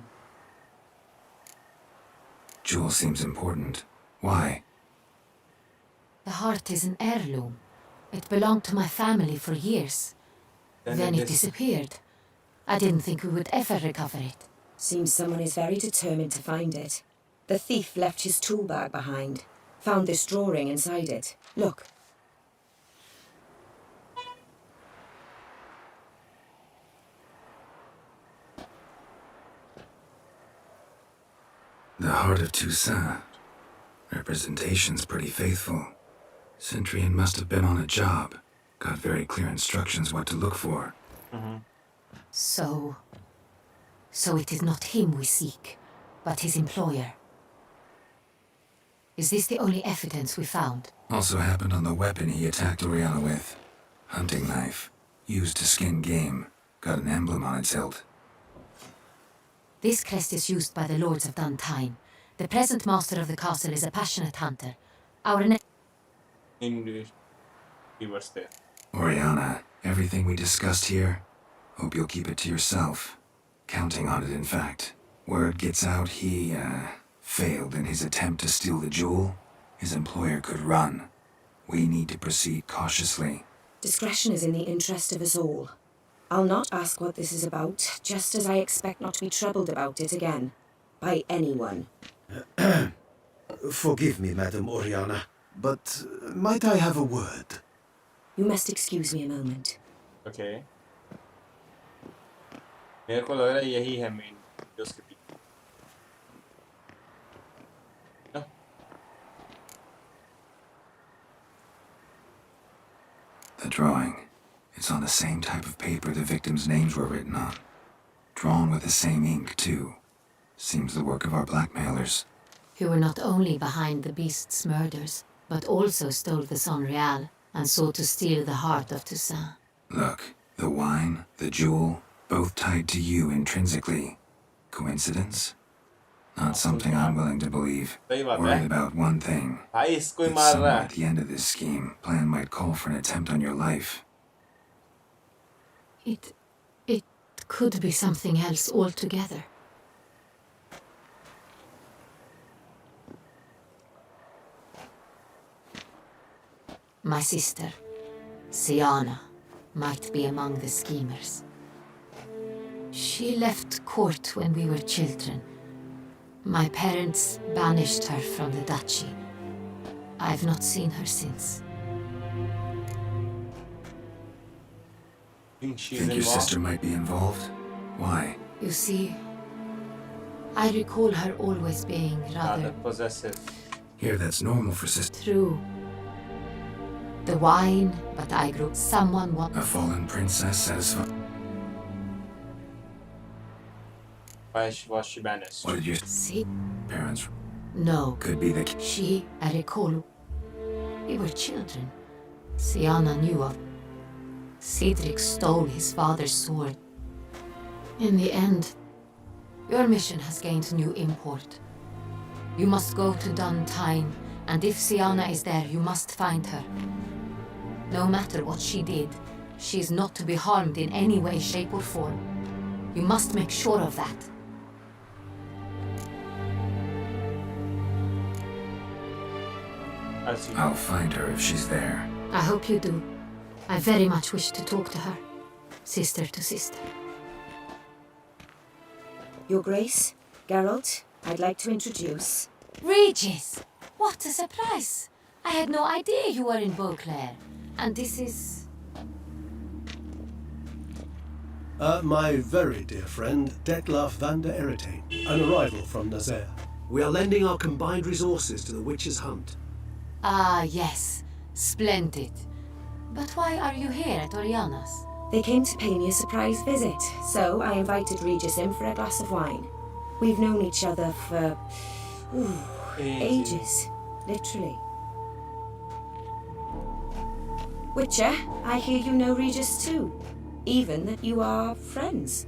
Speaker 2: Jewel seems important. Why?
Speaker 12: The heart is an heirloom. It belonged to my family for years. Then it disappeared. I didn't think we would ever recover it.
Speaker 16: Seems someone is very determined to find it. The thief left his tool bag behind. Found this drawing inside it. Look.
Speaker 2: The heart of Toussaint. Representation's pretty faithful. Centurion must have been on a job. Got very clear instructions what to look for.
Speaker 12: So it is not him we seek, but his employer. Is this the only evidence we found?
Speaker 2: Also happened on the weapon he attacked Oriana with. Hunting knife. Used to skin game. Got an emblem on its hilt.
Speaker 12: This crest is used by the lords of Duntine. The present master of the castle is a passionate hunter. Our
Speaker 1: English. He was there.
Speaker 2: Oriana, everything we discussed here, hope you'll keep it to yourself. Counting on it, in fact. Word gets out he, failed in his attempt to steal the jewel. His employer could run. We need to proceed cautiously.
Speaker 16: Discretion is in the interest of us all. I'll not ask what this is about, just as I expect not to be troubled about it again. By anyone.
Speaker 3: Forgive me, Madam Oriana, but might I have a word?
Speaker 16: You must excuse me a moment.
Speaker 1: Okay. मेरे को लग रहा है यही है main जो उसके पीछे.
Speaker 2: drawing. It's on the same type of paper the victims' names were written on. Drawn with the same ink, too. Seems the work of our blackmailers.
Speaker 12: Who were not only behind the beast's murders, but also stole the Son Real and sought to steal the heart of Toussaint.
Speaker 2: Look, the wine, the jewel, both tied to you intrinsically. Coincidence? Not something I'm willing to believe. Worried about one thing.
Speaker 1: भाई इसको ही
Speaker 2: That
Speaker 1: मार
Speaker 2: somewhere
Speaker 1: रहा
Speaker 2: at the end of this scheme, plan might call for an attempt on your life.
Speaker 12: It could be something else altogether. My sister, Siana, might be among the schemers. She left court when we were children. My parents banished her from the duchy. I've not seen her since.
Speaker 1: Think
Speaker 2: Think your sister might be involved? Why?
Speaker 12: You see, I recall her always being rather
Speaker 1: possessive.
Speaker 2: Here, that's normal for sister.
Speaker 12: true. The wine, but I grew someone
Speaker 2: A fallen princess satisfied.
Speaker 1: Why was she banished?
Speaker 2: What did your
Speaker 12: See?
Speaker 2: parents?
Speaker 12: No.
Speaker 2: Could be the.
Speaker 12: She, I recall, we were children. Siana knew of. Cedric stole his father's sword. In the end, your mission has gained new import. You must go to Duntine, and if Siana is there, you must find her. No matter what she did, she is not to be harmed in any way, shape, or form. You must make sure of that.
Speaker 2: I'll find her if she's there.
Speaker 12: I hope you do. I very much wish to talk to her. Sister to sister.
Speaker 16: Your Grace, Geralt, I'd like to introduce...
Speaker 12: Regis! What a surprise! I had no idea you were in Beauclair. And this is...
Speaker 11: My very dear friend, Detlef van der Eretain, an arrival from Nazaire.
Speaker 3: We are lending our combined resources to the Witch's Hunt.
Speaker 12: Ah, yes. Splendid. But why are you here at Oriana's?
Speaker 16: They came to pay me a surprise visit, so I invited Regis in for a glass of wine. We've known each other for... ages. Literally. Witcher, I hear you know Regis too. Even that you are friends.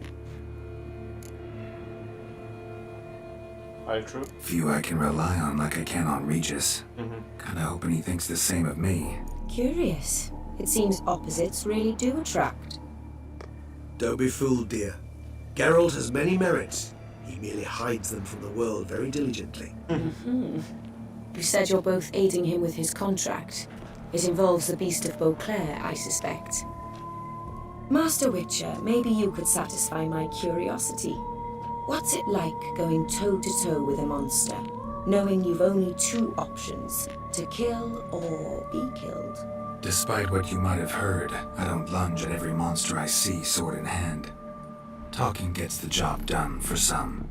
Speaker 1: All true.
Speaker 2: Few I can rely on like I can on Regis. Kinda hoping he thinks the same of me.
Speaker 16: Curious. It seems opposites really do attract.
Speaker 3: Don't be fooled, dear. Geralt has many merits. He merely hides them from the world very diligently.
Speaker 16: You said you're both aiding him with his contract. It involves the Beast of Beauclair, I suspect. Master Witcher, maybe you could satisfy my curiosity. What's it like going toe-to-toe with a monster, knowing you've only two options, to kill or be killed?
Speaker 2: Despite what you might have heard, I don't lunge at every monster I see sword in hand. Talking gets the job done for some.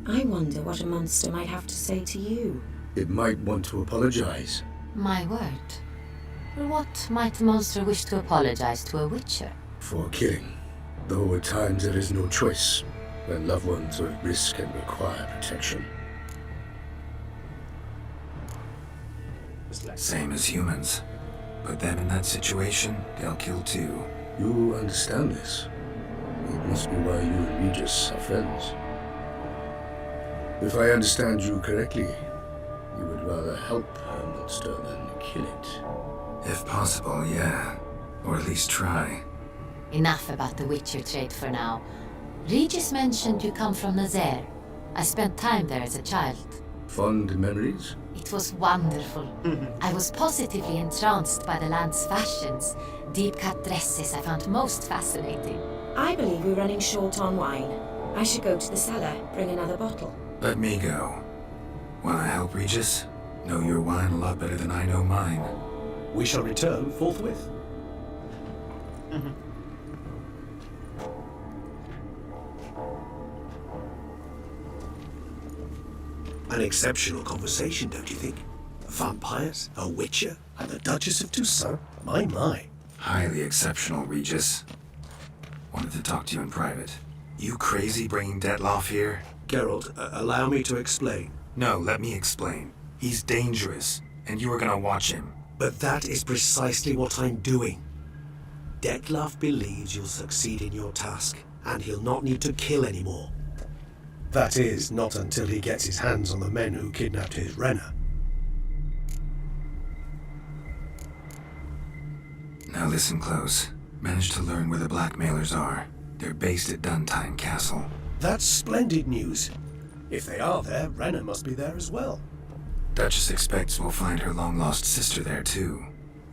Speaker 16: I wonder what a monster might have to say to you.
Speaker 3: It might want to apologize.
Speaker 12: My word. What might a monster wish to apologize to a witcher?
Speaker 3: For killing. Though at times there is no choice, when loved ones are at risk and require protection.
Speaker 2: Same as humans. Put them in that situation, they'll kill too.
Speaker 3: You understand this. It must be why you and Regis are friends. If I understand you correctly, you would rather help a monster than kill it.
Speaker 2: If possible, yeah. Or at least try.
Speaker 12: Enough about the witcher trade for now. Regis mentioned you come from Nazaire. I spent time there as a child.
Speaker 3: Fond memories?
Speaker 12: It was wonderful. I was positively entranced by the land's fashions. Deep-cut dresses I found most fascinating.
Speaker 16: I believe we're running short on wine. I should go to the cellar, bring another bottle.
Speaker 2: Let me go. Wanna help, Regis? Know your wine a lot better than I know mine.
Speaker 11: We shall return forthwith.
Speaker 3: An exceptional conversation, don't you think?
Speaker 11: Vampires, a witcher, and the Duchess of Toussaint? My.
Speaker 2: Highly exceptional, Regis. Wanted to talk to you in private. You crazy bringing Detloff here?
Speaker 11: Geralt, allow me to explain.
Speaker 2: No, let me explain. He's dangerous, and you were gonna watch him.
Speaker 11: But that is precisely what I'm doing. Detloff believes you'll succeed in your task, and he'll not need to kill anymore. That is, not until he gets his hands on the men who kidnapped his Renner.
Speaker 2: Now listen close. Managed to learn where the blackmailers are. They're based at Duntine Castle.
Speaker 11: That's splendid news. If they are there, Renner must be there as well.
Speaker 2: Duchess expects we'll find her long-lost sister there, too.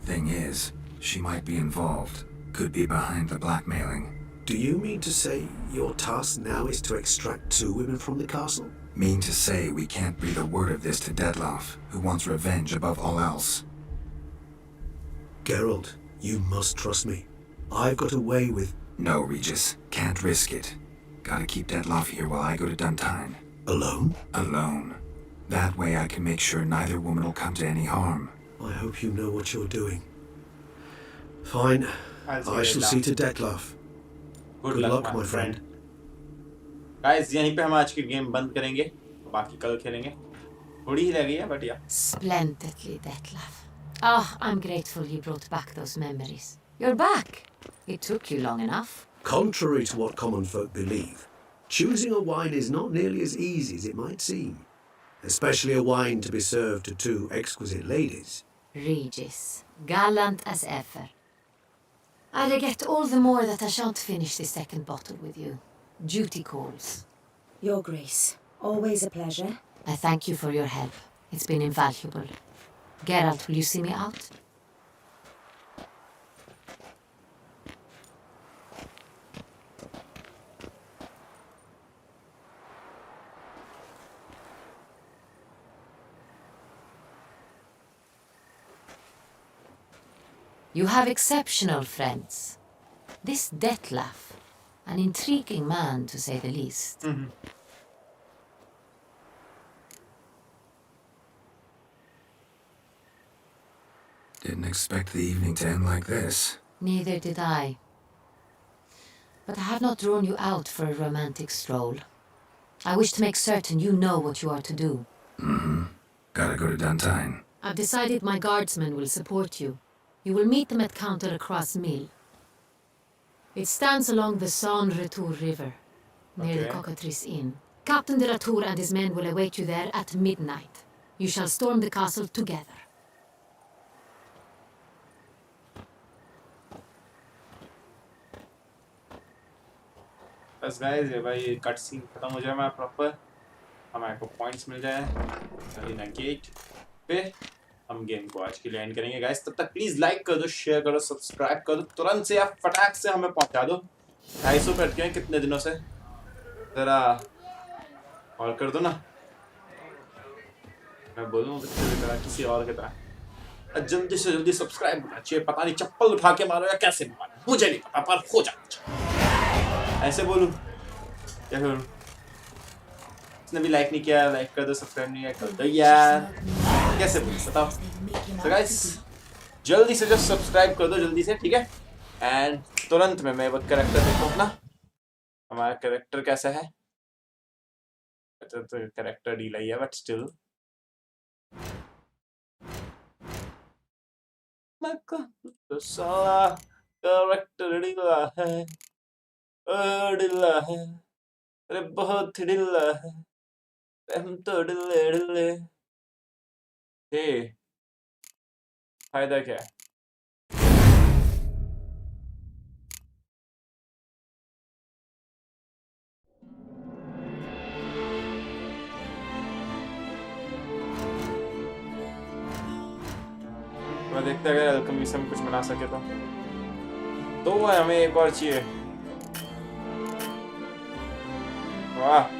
Speaker 2: Thing is, she might be involved. Could be behind the blackmailing.
Speaker 11: Do you mean to say your task now is to extract 2 women from the castle?
Speaker 2: Mean to say we can't breathe a word of this to Detloff, who wants revenge above all else.
Speaker 11: Geralt, you must trust me. I've got a way with...
Speaker 2: No, Regis. Can't risk it. Gotta keep Detloff here while I go to Duntine.
Speaker 11: Alone?
Speaker 2: Alone. That way I can make sure neither woman will come to any harm.
Speaker 11: I hope you know what you're doing. Fine. I shall see to Detloff.
Speaker 1: Good luck, my friend. Guys, यहीं पे हम आज की game बंद करेंगे. बाकी कल खेलेंगे. थोड़ी ही लगी है, but yeah.
Speaker 12: Splendidly, Detloff. Oh, I'm grateful you brought back those memories. You're back. It took you long enough.
Speaker 3: Contrary to what common folk believe, choosing a wine is not nearly as easy as it might seem. Especially a wine to be served to 2 exquisite ladies.
Speaker 12: Regis, gallant as ever. I regret all the more that I shan't finish the 2nd bottle with you. Duty calls.
Speaker 16: Your Grace, always a pleasure.
Speaker 12: I thank you for your help. It's been invaluable. Geralt, will you see me out? You have exceptional friends. This Detloff, an intriguing man to say the least.
Speaker 2: Didn't expect the evening to end like this.
Speaker 12: Neither did I. But I have not drawn you out for a romantic stroll. I wish to make certain you know what you are to do.
Speaker 2: Gotta go to Duntine.
Speaker 12: I've decided my guardsmen will support you. You will meet them at Counter Across Mill. It stands along the San Retour River, near the Cockatrice Inn. Captain de Ratour and his men will await you there at midnight. You shall storm the castle together.
Speaker 1: बस guys ये भाई cut scene खत्म हो जाए हमारा proper हमारे को points मिल जाए अरीना गेट पे हम गेम को आज के लिए एंड करेंगे गाइस तब तक प्लीज लाइक कर दो शेयर करो सब्सक्राइब कर दो तुरंत से आप फटाक से हमें पहुंचा दो 250 पे अटके हैं कितने दिनों से जरा और कर दो ना मैं बोलूं किसी और की तरह जल्दी से जल्दी सब्सक्राइब करना चाहिए पता नहीं चप्पल उठा के मारो या कैसे मारो मुझे नहीं पता पर हो जाना ऐसे बोलूं क्या करूं इसने भी लाइक नहीं किया लाइक कर दो सब्सक्राइब नहीं कर दो यार कैसे बोल बताओ तो गाइस जल्दी से जस्ट सब्सक्राइब कर दो जल्दी से ठीक है एंड तुरंत में मैं वो कैरेक्टर देखूं अपना हमारा कैरेक्टर कैसा है तो कैरेक्टर डीला ही है बट स्टिल तो साला कैरेक्टर डीला है अरे बहुत ढिल्ला है हम तो ढिल्ले फायदा क्या है मैं देखते अगर अल्केमी से हम कुछ बना सके तो वो हमें एक और चाहिए वाह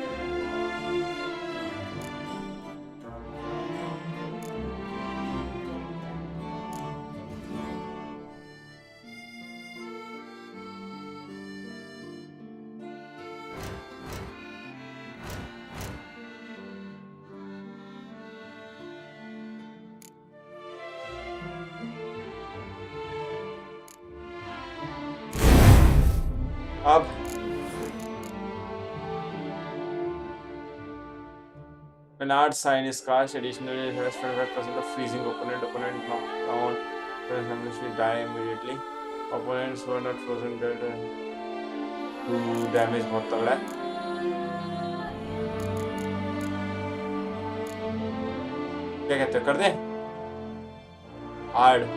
Speaker 1: अब Bernard sign is cast. Additionally, has 25% of freezing opponent. Opponent knocked down. Essentially die immediately. Opponents were not frozen dead. Damage बहुत तगड़ा है. क्या कहते हैं? कर दें? Hard.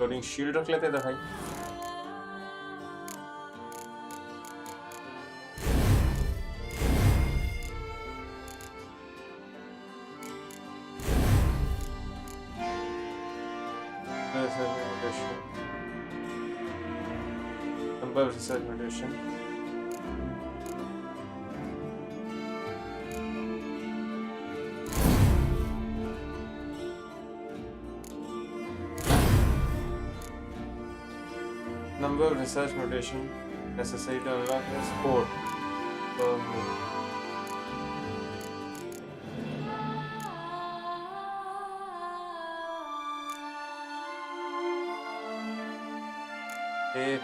Speaker 1: लोडिंग शील्ड रख लेते थे भाई. Number of research mutation. Number of research mutation necessary to unlock this 4. So, एक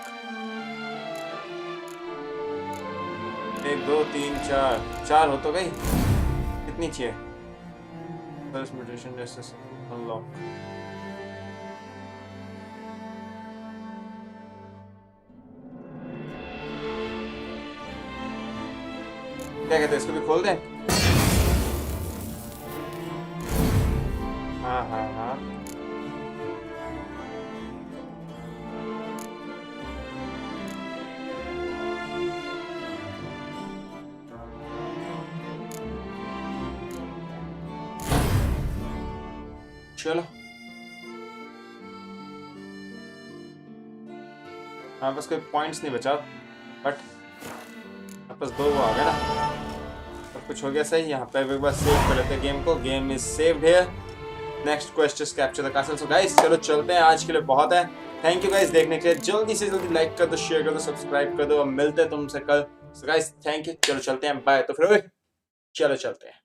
Speaker 1: 2 3 4 हो तो गई. कितनी चाहिए? Research mutation necessary to unlock. क्या कहते हैं? इसको भी खोल दें? हाँ हाँ हाँ. चलो. हाँ बस कोई पॉइंट्स नहीं बचा, बट बस 2 वो आ गया ना. सब कुछ हो गया सही. यहाँ पे एक बार सेव कर लेते हैं गेम को. Game is saved here. Next quest is capture the castle. So guys चलो चलते हैं. आज के लिए बहुत है. थैंक यू गाइस देखने के लिए. जल्दी से जल्दी लाइक कर दो, शेयर कर दो, सब्सक्राइब कर दो. मिलते हैं तुमसे कल. So guys thank you. चलो चलते हैं. बाय. तो फिर चलो चलते हैं.